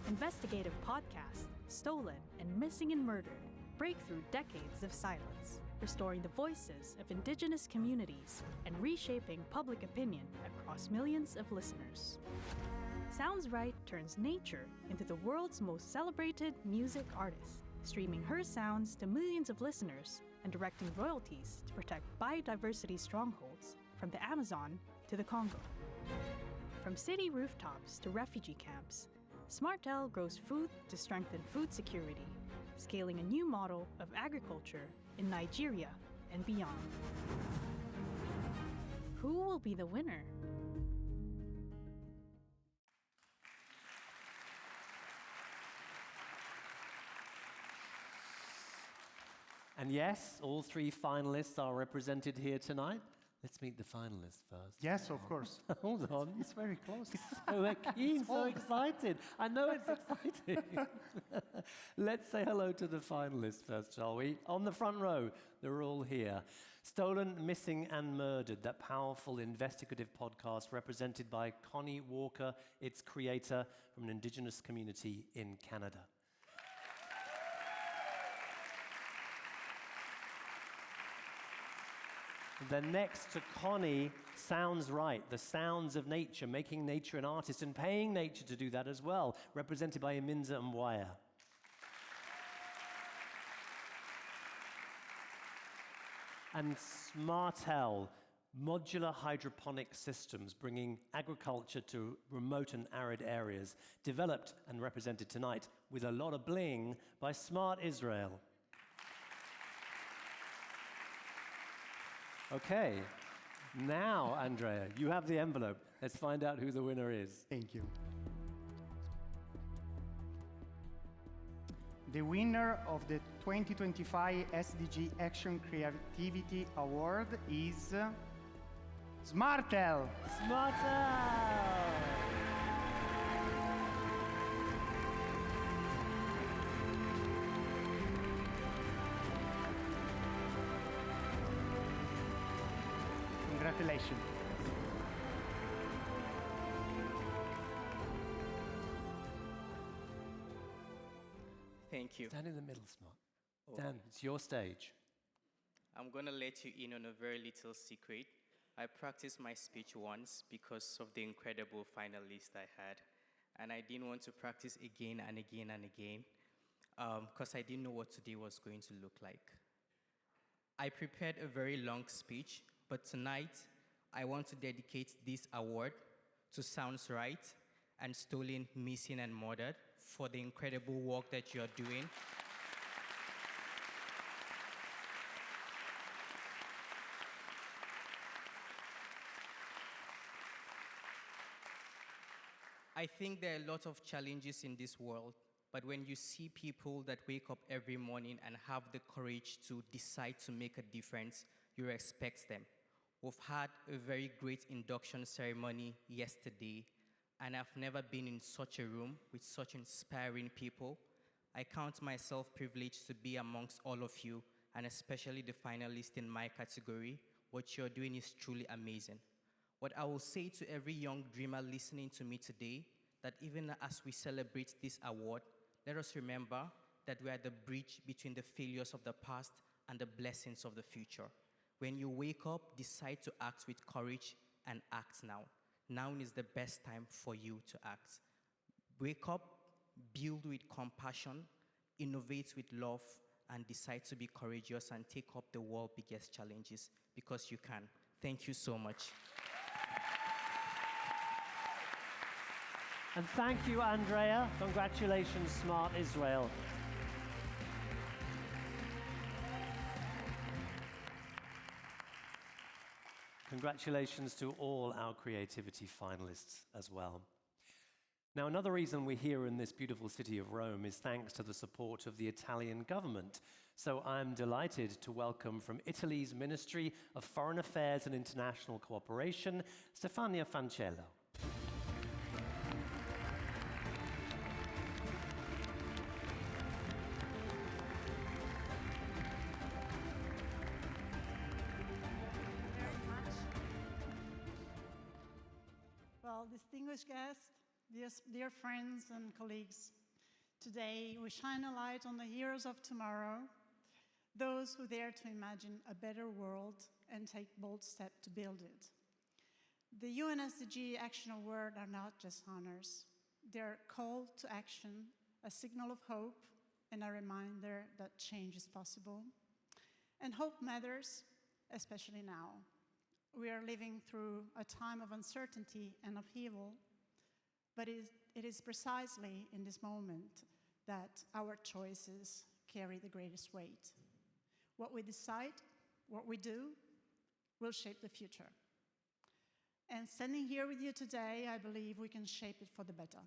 Investigative podcast, Stolen and Missing and Murdered, break through decades of silence, restoring the voices of indigenous communities and reshaping public opinion across millions of listeners. Sounds Right turns nature into the world's most celebrated music artist, streaming her sounds to millions of listeners and directing royalties to protect biodiversity strongholds from the Amazon to the Congo. From city rooftops to refugee camps, SmartL grows food to strengthen food security, scaling a new model of agriculture in Nigeria and beyond. Who will be the winner?
And yes, all 3 finalists are represented here tonight. Let's meet the finalists first.
Yes, of course.
Hold on.
It's very close.
So keen, so excited. I know it's exciting. Let's say hello to the finalists first, shall we? On the front row, they're all here. Stolen, Missing and Murdered, that powerful investigative podcast represented by Connie Walker, its creator, from an indigenous community in Canada. Then next to Connie, Sounds Right, the sounds of nature, making nature an artist and paying nature to do that as well, represented by Iminza Mbatha. And SmartL, modular hydroponic systems bringing agriculture to remote and arid areas, developed and represented tonight with a lot of bling by Smart Israel. Okay, now, Andrea, you have the envelope. Let's find out who the winner is.
Thank you. The winner of the 2025 SDG Action Creativity Award is SmartL.
SmartL!
Congratulations.
Thank you.
Stand in the middle, Smart. Dan, it's your stage.
I'm going to let you in on a very little secret. I practiced my speech once because of the incredible finalists I had. And I didn't want to practice again and again and again because I didn't know what today was going to look like. I prepared a very long speech, but tonight I want to dedicate this award to Sounds Right and Stolen, Missing and Murdered for the incredible work that you're doing. I think there are a lot of challenges in this world, but when you see people that wake up every morning and have the courage to decide to make a difference, you respect them. We've had a very great induction ceremony yesterday, and I've never been in such a room with such inspiring people. I count myself privileged to be amongst all of you, and especially the finalists in my category. What you're doing is truly amazing. What I will say to every young dreamer listening to me today, that even as we celebrate this award, let us remember that we are the bridge between the failures of the past and the blessings of the future. When you wake up, decide to act with courage and act now. now is the best time for you to act. Wake up, build with compassion, innovate with love, and decide to be courageous and take up the world's biggest challenges, because you can. Thank you so much.
And thank you, Andrea. Congratulations, Smart Israel. Congratulations to all our creativity finalists as well. Now, another reason we're here in this beautiful city of Rome is thanks to the support of the Italian government. So I'm delighted to welcome from Italy's Ministry of Foreign Affairs and International Cooperation, Stefania Fancello.
Well, distinguished guests, dear friends and colleagues, today we shine a light on the heroes of tomorrow, those who dare to imagine a better world and take bold steps to build it. The UN SDG Action Awards are not just honors. They're a call to action, a signal of hope, and a reminder that change is possible. And hope matters, especially now. We are living through a time of uncertainty and upheaval, but it is precisely in this moment that our choices carry the greatest weight. What we decide, what we do, will shape the future. And standing here with you today, I believe we can shape it for the better.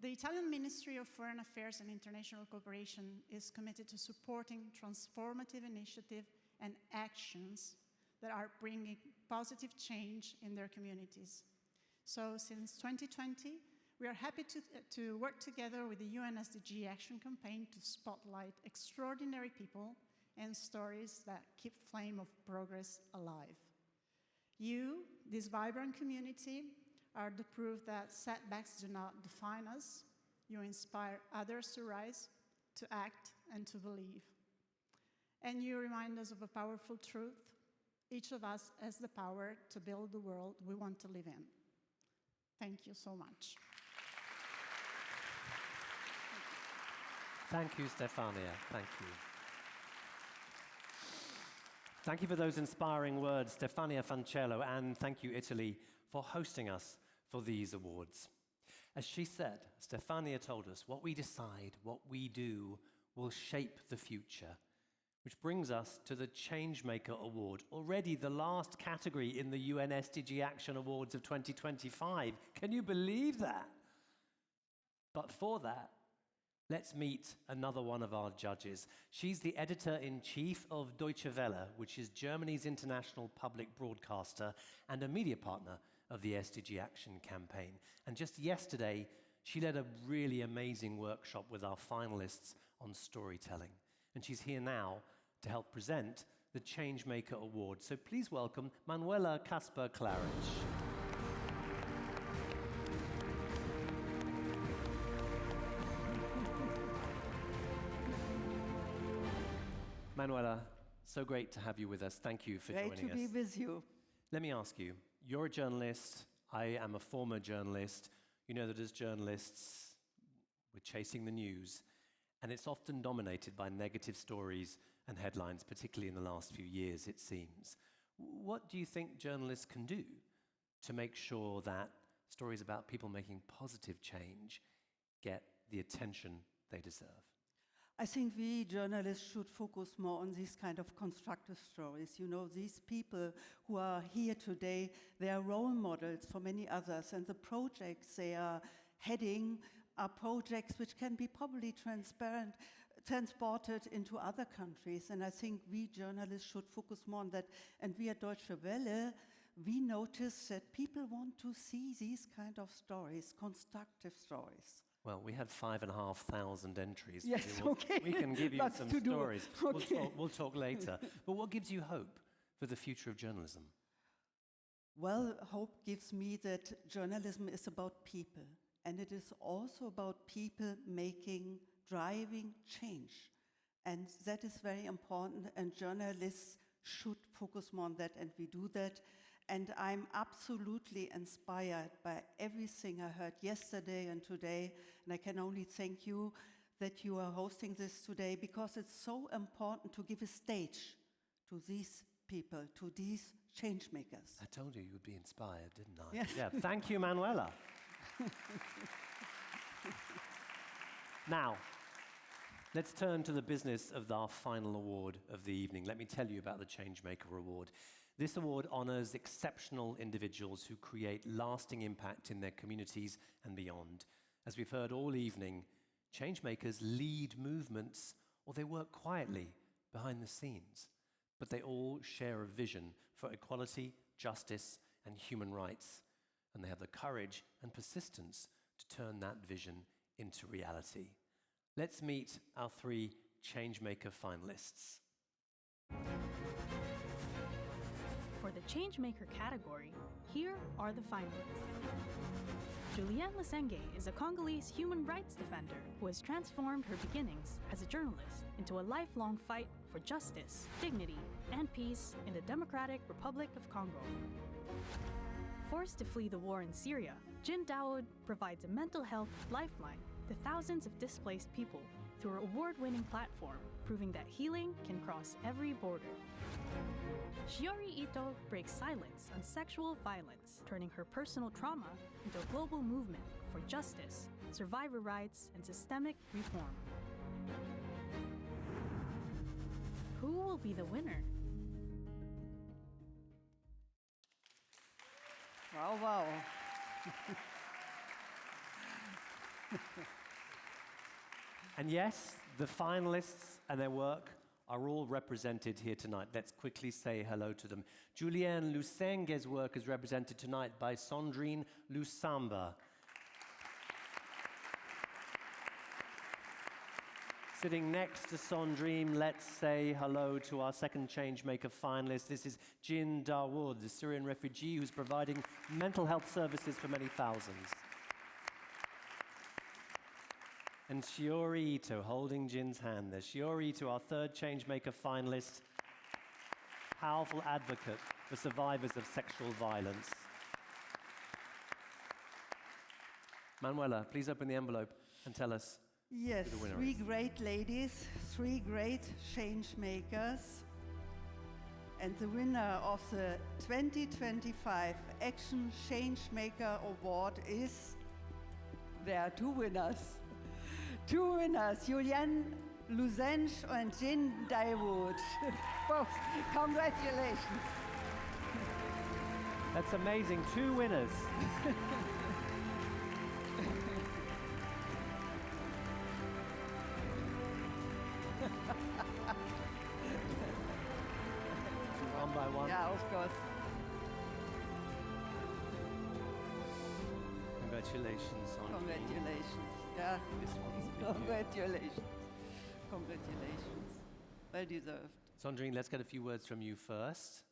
The Italian Ministry of Foreign Affairs and International Cooperation is committed to supporting transformative initiatives and actions that are bringing positive change in their communities. So since 2020, we are happy to work together with the UN SDG Action Campaign to spotlight extraordinary people and stories that keep flame of progress alive. You, this vibrant community, are the proof that setbacks do not define us. You inspire others to rise, to act, and to believe. And you remind us of a powerful truth. Each of us has the power to build the world we want to live in. Thank you so much.
Thank you, Stefania. Thank you. Thank you for those inspiring words, Stefania Fancello, and thank you, Italy, for hosting us for these awards. As she said, Stefania told us what we decide, what we do, will shape the future. Which brings us to the Changemaker Award, already the last category in the UN SDG Action Awards of 2025. Can you believe that? But for that, let's meet another one of our judges. She's the editor-in-chief of Deutsche Welle, which is Germany's international public broadcaster and a media partner of the SDG Action Campaign. And just yesterday, she led a really amazing workshop with our finalists on storytelling. And she's here now to help present the Changemaker Award. So please welcome Manuela Kasper-Claridge. Manuela, so great to have you with us. Thank you for joining us.
Great to be with you.
Let me ask you, you're a journalist, I am a former journalist. You know that as journalists, we're chasing the news, and it's often dominated by negative stories and headlines, particularly in the last few years, it seems. What do you think journalists can do to make sure that stories about people making positive change get the attention they deserve?
I think we journalists should focus more on these kind of constructive stories. You know, these people who are here today, they are role models for many others, and the projects they are heading are projects which can be probably transported into other countries. And I think we journalists should focus more on that. And we at Deutsche Welle, we notice that people want to see these kind of stories, constructive stories.
Well, we had 5,500 entries.
Yes, okay.
We can give you some stories.
Okay.
We'll talk later. But what gives you hope for the future of journalism?
Well, hope gives me that journalism is about people. And it is also about people driving change. And that is very important. And journalists should focus more on that. And we do that. And I'm absolutely inspired by everything I heard yesterday and today. And I can only thank you that you are hosting this today, because it's so important to give a stage to these people, to these change makers.
I told you you would be inspired, didn't I?
Yes.
Yeah, thank you, Manuela. Now, let's turn to the business of our final award of the evening. Let me tell you about the Changemaker Award. This award honors exceptional individuals who create lasting impact in their communities and beyond. As we've heard all evening, changemakers lead movements, or they work quietly behind the scenes, but they all share a vision for equality, justice, and human rights, and they have the courage and persistence to turn that vision into reality. Let's meet our 3 Changemaker finalists.
For the Changemaker category, here are the finalists. Julienne Lusenge is a Congolese human rights defender who has transformed her beginnings as a journalist into a lifelong fight for justice, dignity, and peace in the Democratic Republic of Congo. Forced to flee the war in Syria, Jin Daoud provides a mental health lifeline to thousands of displaced people through her award-winning platform, proving that healing can cross every border. Shiori Ito breaks silence on sexual violence, turning her personal trauma into a global movement for justice, survivor rights, and systemic reform. Who will be the winner?
Wow, wow.
And yes, the finalists and their work are all represented here tonight. Let's quickly say hello to them. Julienne Lusenge's work is represented tonight by Sandrine Lusamba. Sitting next to Sandrine, let's say hello to our second Changemaker finalist. This is Jin Dawood, the Syrian refugee who's providing mental health services for many thousands. And Shiori Ito, holding Jin's hand there. Shiori Ito, our third Changemaker finalist, powerful advocate for survivors of sexual violence. Manuela, please open the envelope and tell us
Yes,
who the winner
3
is.
great ladies, 3 great change makers. And the winner of the 2025 Action Changemaker Award is, there are 2 winners. 2 winners, Julienne Lusenge and Jin Dawood. Both, congratulations.
That's amazing, 2 winners. One by one.
Yeah, of course.
Congratulations on
Congratulations. Yeah.
This one's for you.
Congratulations. Congratulations. Well deserved.
Sandrine, let's get a few words from you first.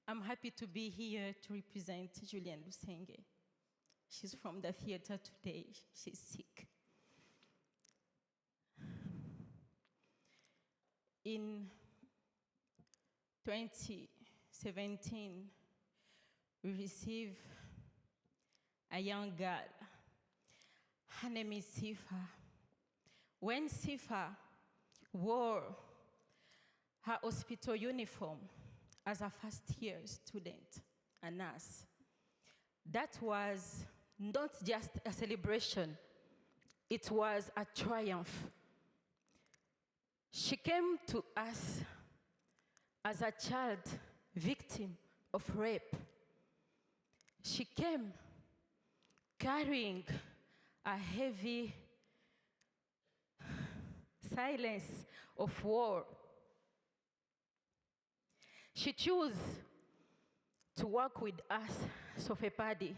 I'm happy to be here to represent Julienne Lusenge. She's from the theater today. She's sick. In 2017, we received a young girl. Her name is Sifa. When Sifa wore her hospital uniform as a first-year student, a nurse, that was not just a celebration, it was a triumph. She came to us as a child victim of rape. She came carrying a heavy silence of war. She chose to work with us, Sofepadi,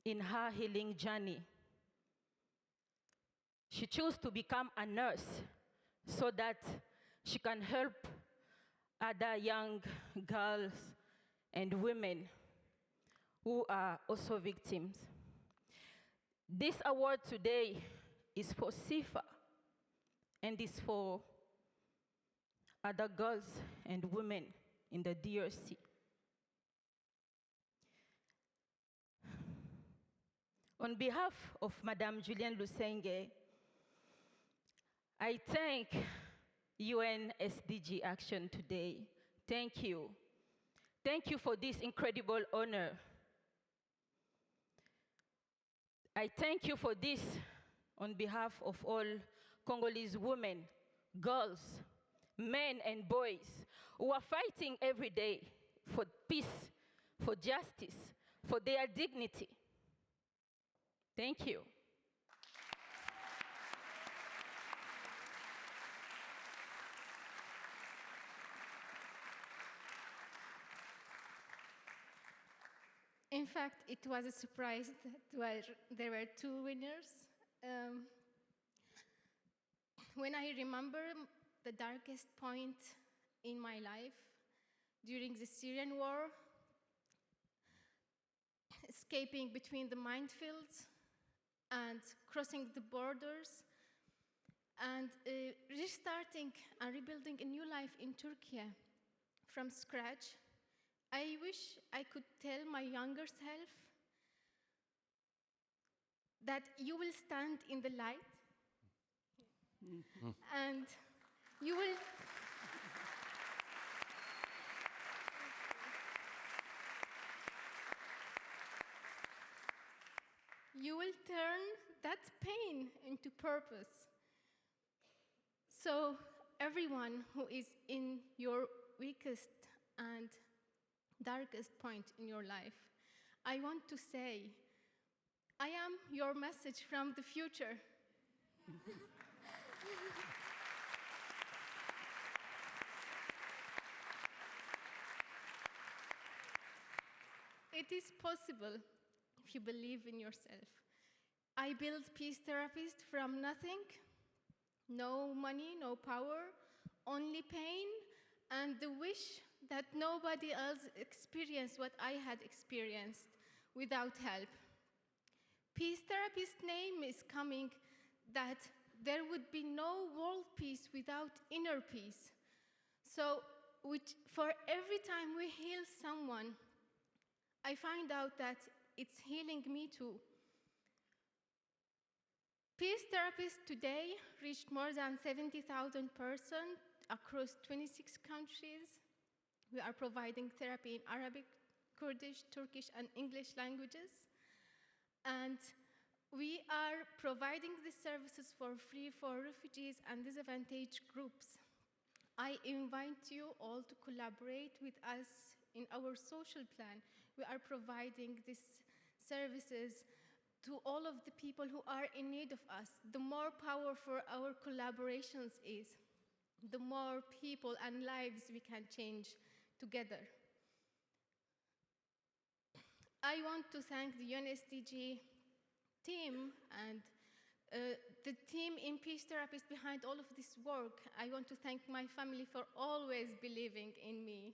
in her healing journey. She chose to become a nurse so that she can help other young girls and women who are also victims. This award today is for Sifa
and is for other girls and women in the DRC. On behalf of Madame Julienne Lusenge, I thank UN SDG Action today. Thank you. Thank you for this incredible honor. I thank you for this on behalf of all Congolese women, girls, men and boys who are fighting every day for peace, for justice, for their dignity. Thank you.
In fact, it was a surprise that there were two winners. When I remember the darkest point in my life during the Syrian war, escaping between the minefields and crossing the borders and restarting and rebuilding a new life in Turkey from scratch, I wish I could tell my younger self that you will stand in the light and you will turn that pain into purpose. So everyone who is in your weakest and darkest point in your life, I want to say, I am your message from the future. It is possible if you believe in yourself. I built Peace Therapist from nothing, no money, no power, only pain, and the wish that nobody else experienced what I had experienced without help. Peace Therapist name is coming that there would be no world peace without inner peace. So for every time we heal someone, I find out that it's healing me too. Peace Therapists today reached more than 70,000 persons across 26 countries. We are providing therapy in Arabic, Kurdish, Turkish, and English languages. And we are providing these services for free for refugees and disadvantaged groups. I invite you all to collaborate with us in our social plan. We are providing these services to all of the people who are in need of us. The more powerful our collaborations is, the more people and lives we can change together. I want to thank the UN SDG team and the team in Peace Therapists behind all of this work. I want to thank my family for always believing in me.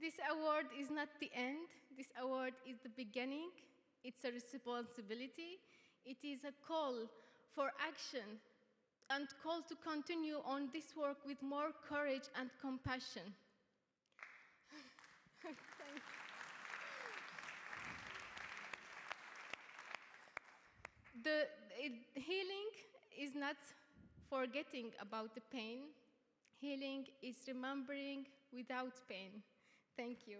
This award is not the end. This award is the beginning. It's a responsibility. It is a call for action and call to continue on this work with more courage and compassion. Healing is not forgetting about the pain. Healing is remembering without pain. Thank you.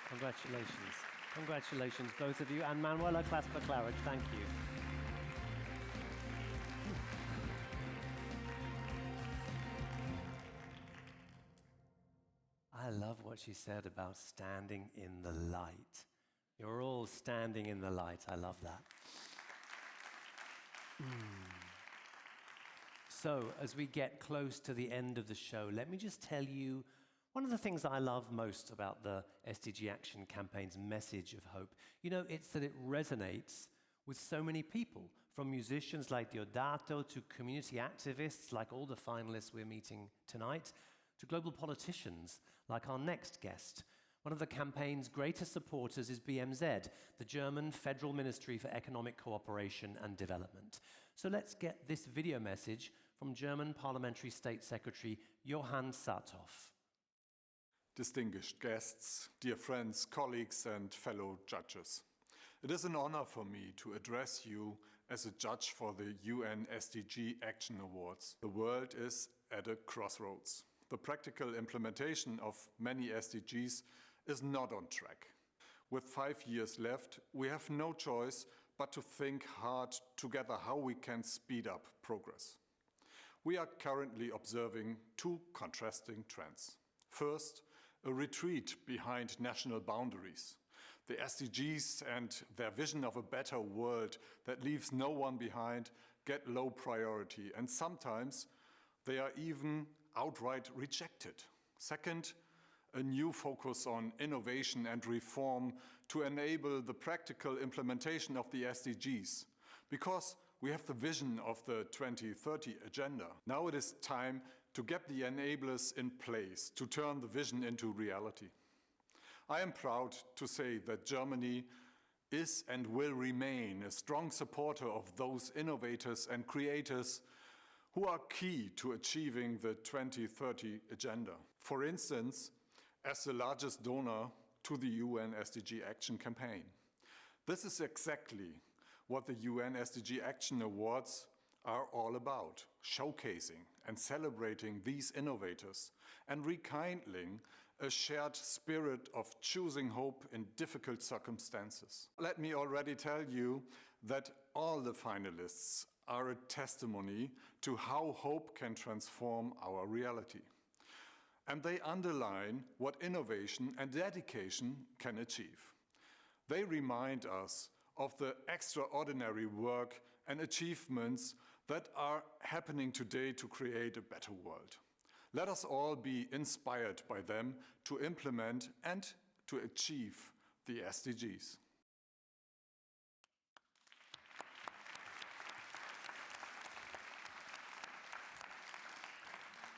Congratulations. Congratulations, both of you. And Manuela Kasper-Claridge, thank you. I love what she said about standing in the light. You're all standing in the light. I love that. So, as we get close to the end of the show, let me just tell you one of the things I love most about the SDG Action Campaign's message of hope. You know, it's that it resonates with so many people, from musicians like Diodato to community activists like all the finalists we're meeting tonight, to global politicians like our next guest. One of the campaign's greatest supporters is BMZ, the German Federal Ministry for Economic Cooperation and Development. So let's get this video message from German Parliamentary State Secretary Johann Saathoff.
Distinguished guests, dear friends, colleagues, and fellow judges. It is an honor for me to address you as a judge for the UN SDG Action Awards. The world is at a crossroads. The practical implementation of many SDGs is not on track. With 5 years left, we have no choice but to think hard together how we can speed up progress. We are currently observing two contrasting trends. First, a retreat behind national boundaries. The SDGs and their vision of a better world that leaves no one behind get low priority, and sometimes they are even outright rejected. Second, a new focus on innovation and reform to enable the practical implementation of the SDGs, because we have the vision of the 2030 agenda. Now it is time to get the enablers in place to turn the vision into reality. I am proud to say that Germany is and will remain a strong supporter of those innovators and creators who are key to achieving the 2030 agenda. For instance, as the largest donor to the UN SDG Action Campaign. This is exactly what the UN SDG Action Awards are all about, showcasing and celebrating these innovators and rekindling a shared spirit of choosing hope in difficult circumstances. Let me already tell you that all the finalists are a testimony to how hope can transform our reality. And they underline what innovation and dedication can achieve. They remind us of the extraordinary work and achievements that are happening today to create a better world. Let us all be inspired by them to implement and to achieve the SDGs.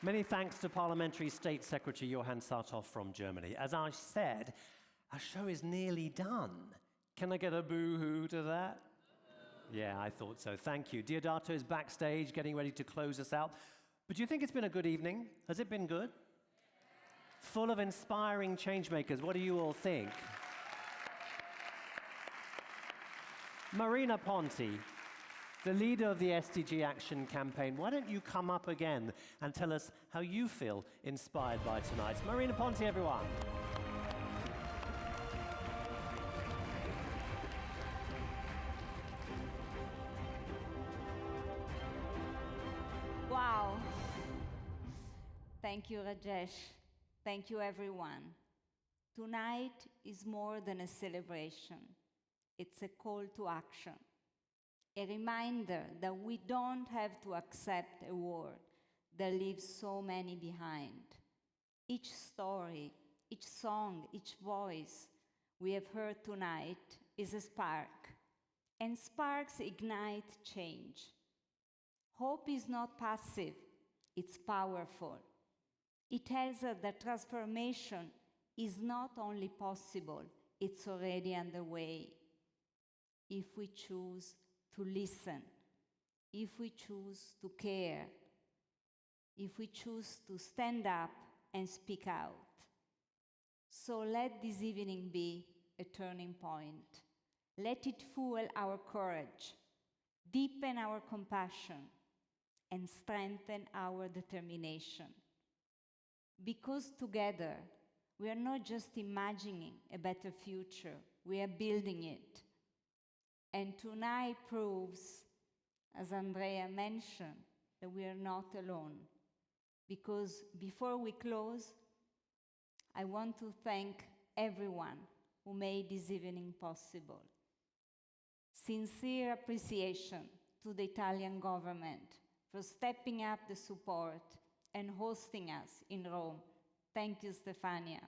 Many thanks to Parliamentary State Secretary Johann Saathoff from Germany. As I said, our show is nearly done. Can I get a boo-hoo to that? Yeah, I thought so. Thank you. Diodato is backstage getting ready to close us out. But do you think it's been a good evening? Has it been good? Full of inspiring changemakers. What do you all think? Marina Ponti, the leader of the SDG Action Campaign, why don't you come up again and tell us how you feel inspired by tonight? Marina Ponti, everyone.
Wow. Thank you, Rajesh. Thank you, everyone. Tonight is more than a celebration. It's a call to action. A reminder that we don't have to accept a world that leaves so many behind. Each story, each song, each voice we have heard tonight is a spark, and sparks ignite change. Hope is not passive, it's powerful. It tells us that transformation is not only possible, it's already underway. If we choose to listen, if we choose to care, if we choose to stand up and speak out. So let this evening be a turning point. Let it fuel our courage, deepen our compassion, and strengthen our determination. Because together, we are not just imagining a better future, we are building it. And tonight proves, as Andrea mentioned, that we are not alone. Because before we close, I want to thank everyone who made this evening possible. Sincere appreciation to the Italian government for stepping up the support and hosting us in Rome. Thank you, Stefania.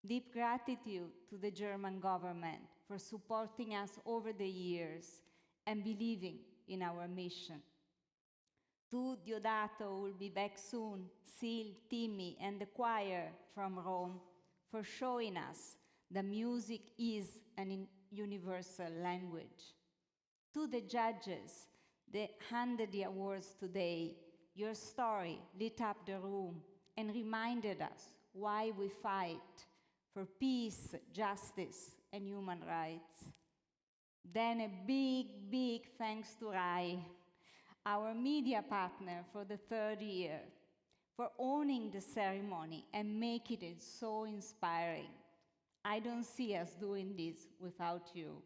Deep gratitude to the German government for supporting us over the years and believing in our mission. to Diodato, who will be back soon, Cill, Timi, and the choir from Rome, for showing us that music is a universal language. To the judges that handed the awards today, your story lit up the room and reminded us why we fight for peace, justice, and human rights. Then a big, big thanks to Rai, our media partner for the third year, for owning the ceremony and making it so inspiring. I don't see us doing this without you.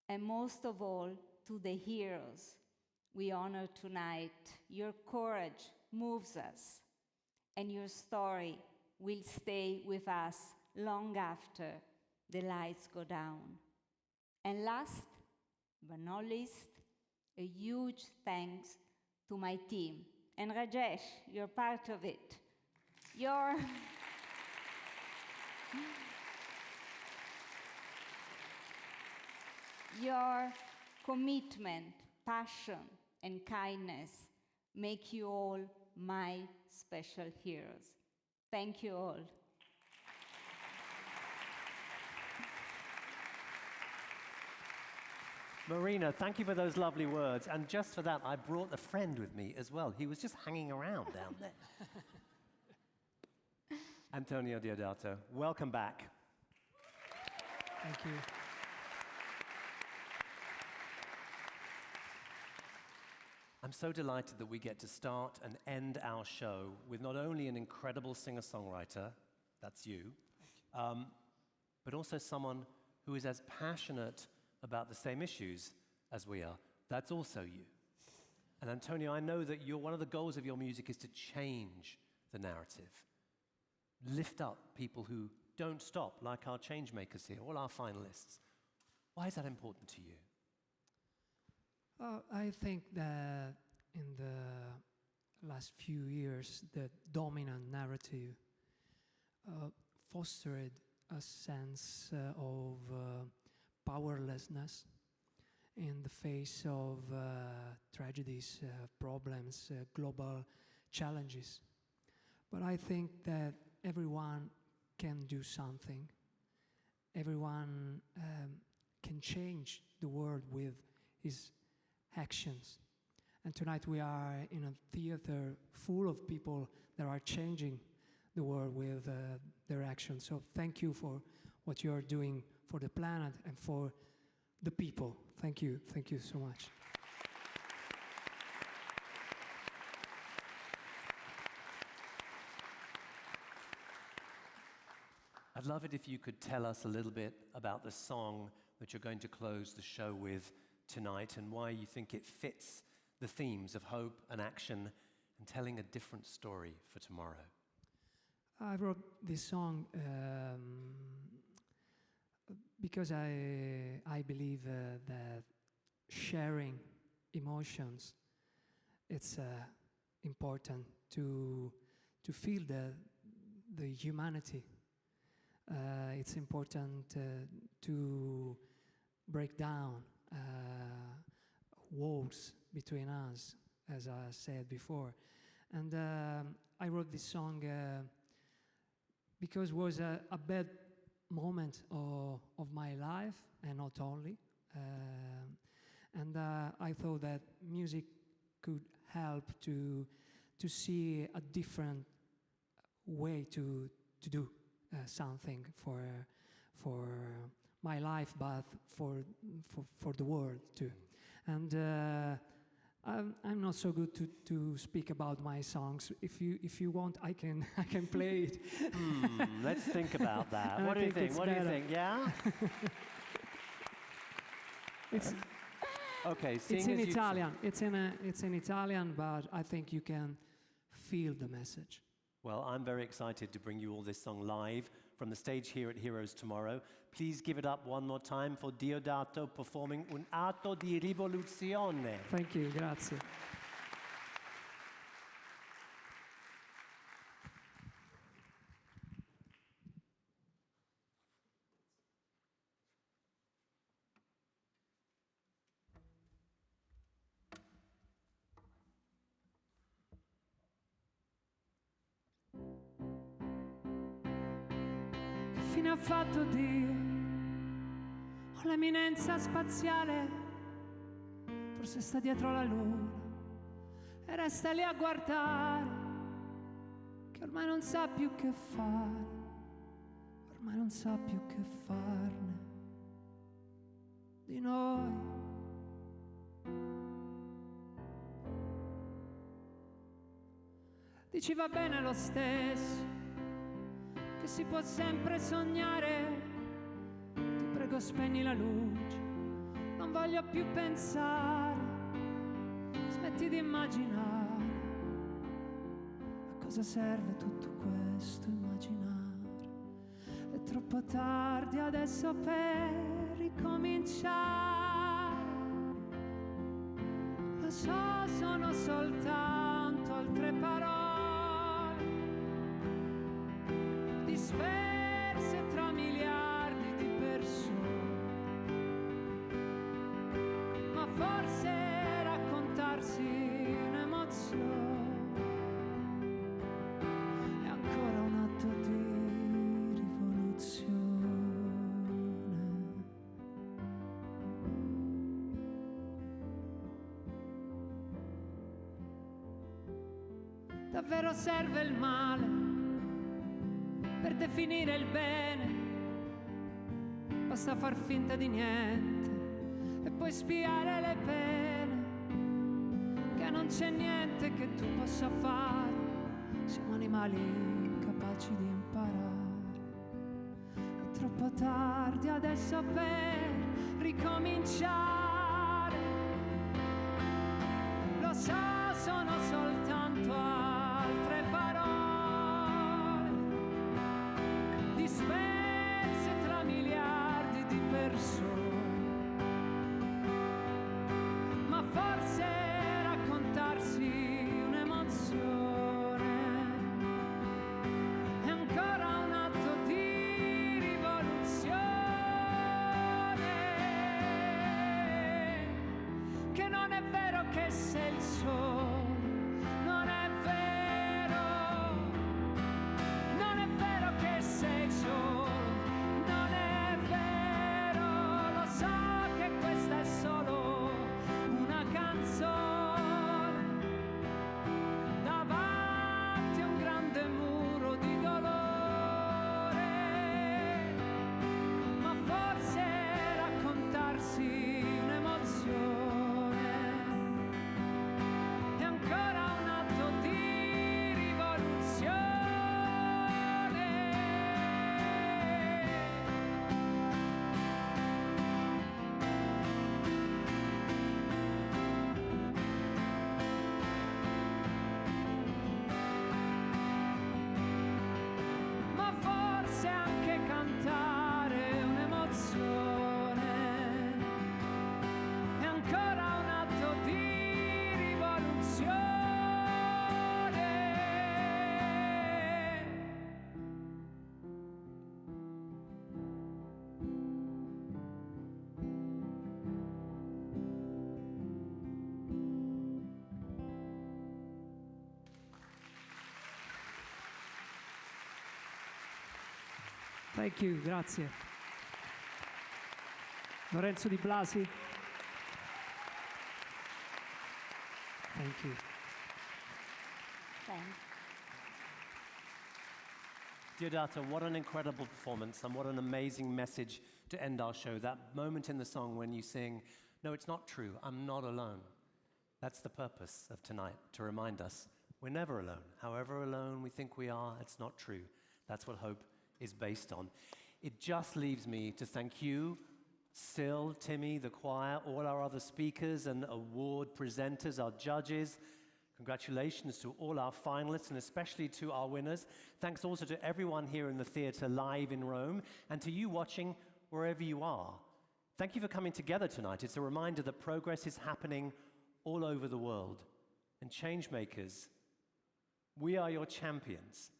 And most of all, to the heroes we honor tonight. Your courage moves us, and your story will stay with us long after the lights go down. And last but not least, a huge thanks to my team. And Rajesh, you're part of it. Your commitment, passion, and kindness make you all my special heroes. Thank you all.
Marina, thank you for those lovely words. And just for that, I brought a friend with me as well. He was just hanging around down there. Antonio Diodato, welcome back.
Thank you.
I'm so delighted that we get to start and end our show with not only an incredible singer-songwriter, that's you, but also someone who is as passionate about the same issues as we are. That's also you. And Antonio, I know that one of the goals of your music is to change the narrative, lift up people who don't stop, like our changemakers here, all our finalists. Why is that important to you?
I think that in the last few years, the dominant narrative fostered a sense of powerlessness in the face of tragedies, problems, global challenges. But I think that everyone can do something. Everyone can change the world with his actions. And tonight we are in a theater full of people that are changing the world with their actions. So thank you for what you are doing for the planet and for the people. Thank you so much.
I'd love it if you could tell us a little bit about the song that you're going to close the show with tonight and why you think it fits the themes of hope and action and telling a different story for tomorrow.
I wrote this song because I believe that sharing emotions, it's important to feel the humanity. It's important to break down walls between us, as I said before. And I wrote this song because it was a bad moment of my life, and not only. And I thought that music could help to see a different way to do something for my life, but for the world too. And I'm not so good to speak about my songs. If you want, I can play it.
Let's think about that. What do you think? What do you think? Yeah.
It's
okay.
It's in Italian. It's in Italian, but I think you can feel the message.
Well, I'm very excited to bring you all this song live from the stage here at Heroes Tomorrow. Please give it up one more time for Diodato performing Un atto di rivoluzione.
Thank you, grazie.
fine ha fatto Dio? O l'eminenza spaziale forse sta dietro la luna e resta lì a guardare, che ormai non sa più che fare, ormai non sa più che farne di noi. Dici va bene lo stesso, che si può sempre sognare. Ti prego spegni la luce, non voglio più pensare. Smetti di immaginare a cosa serve tutto questo immaginare. È troppo tardi adesso per ricominciare. Lo so, sono soltanto altre parole disperse tra miliardi di persone, ma forse raccontarsi un'emozione è ancora un atto di rivoluzione. Davvero serve il male per definire il bene, basta far finta di niente e poi spiare le pene, che non c'è niente che tu possa fare, siamo animali incapaci di imparare. È troppo tardi adesso per ricominciare. Lo so, sono soltanto altre parole disperse tra miliardi di persone, ma forse raccontarsi un'emozione è ancora un atto di rivoluzione, che non è vero che sei il sole, non è vero, non è vero che sei solo, non è vero, lo so che questa è solo una canzone davanti a un grande muro di dolore, ma forse raccontarsi un'emozione è ancora un atto di rivoluzione. Ma forse anche cantare un'emozione è ancora un atto di rivoluzione. Thank you, grazie. Lorenzo Di Blasi. Thank you.
Diodato, what an incredible performance and what an amazing message to end our show. That moment in the song when you sing, "No, it's not true, I'm not alone." That's the purpose of tonight, to remind us we're never alone. However alone we think we are, it's not true. That's what hope is based on. It just leaves me to thank you, Cill, Timi, the choir, all our other speakers and award presenters, our judges. Congratulations to all our finalists and especially to our winners. Thanks also to everyone here in the theatre live in Rome and to you watching wherever you are. Thank you for coming together tonight. It's a reminder that progress is happening all over the world. And Changemakers, we are your champions.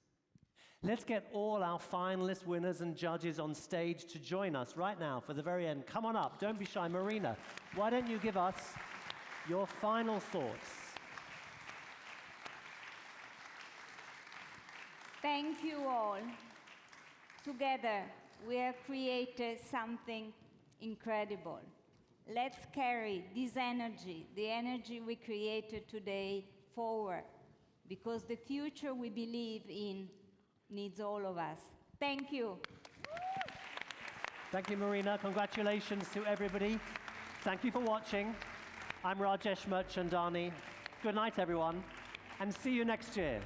Let's get all our finalists, winners and judges on stage to join us right now for the very end. Come on up, don't be shy. Marina, why don't you give us your final thoughts?
Thank you all. Together, we have created something incredible. Let's carry this energy, the energy we created today, forward, because the future we believe in needs all of us. Thank you.
Thank you, Marina. Congratulations to everybody. Thank you for watching. I'm Rajesh Mirchandani. Good night, everyone, and see you next year.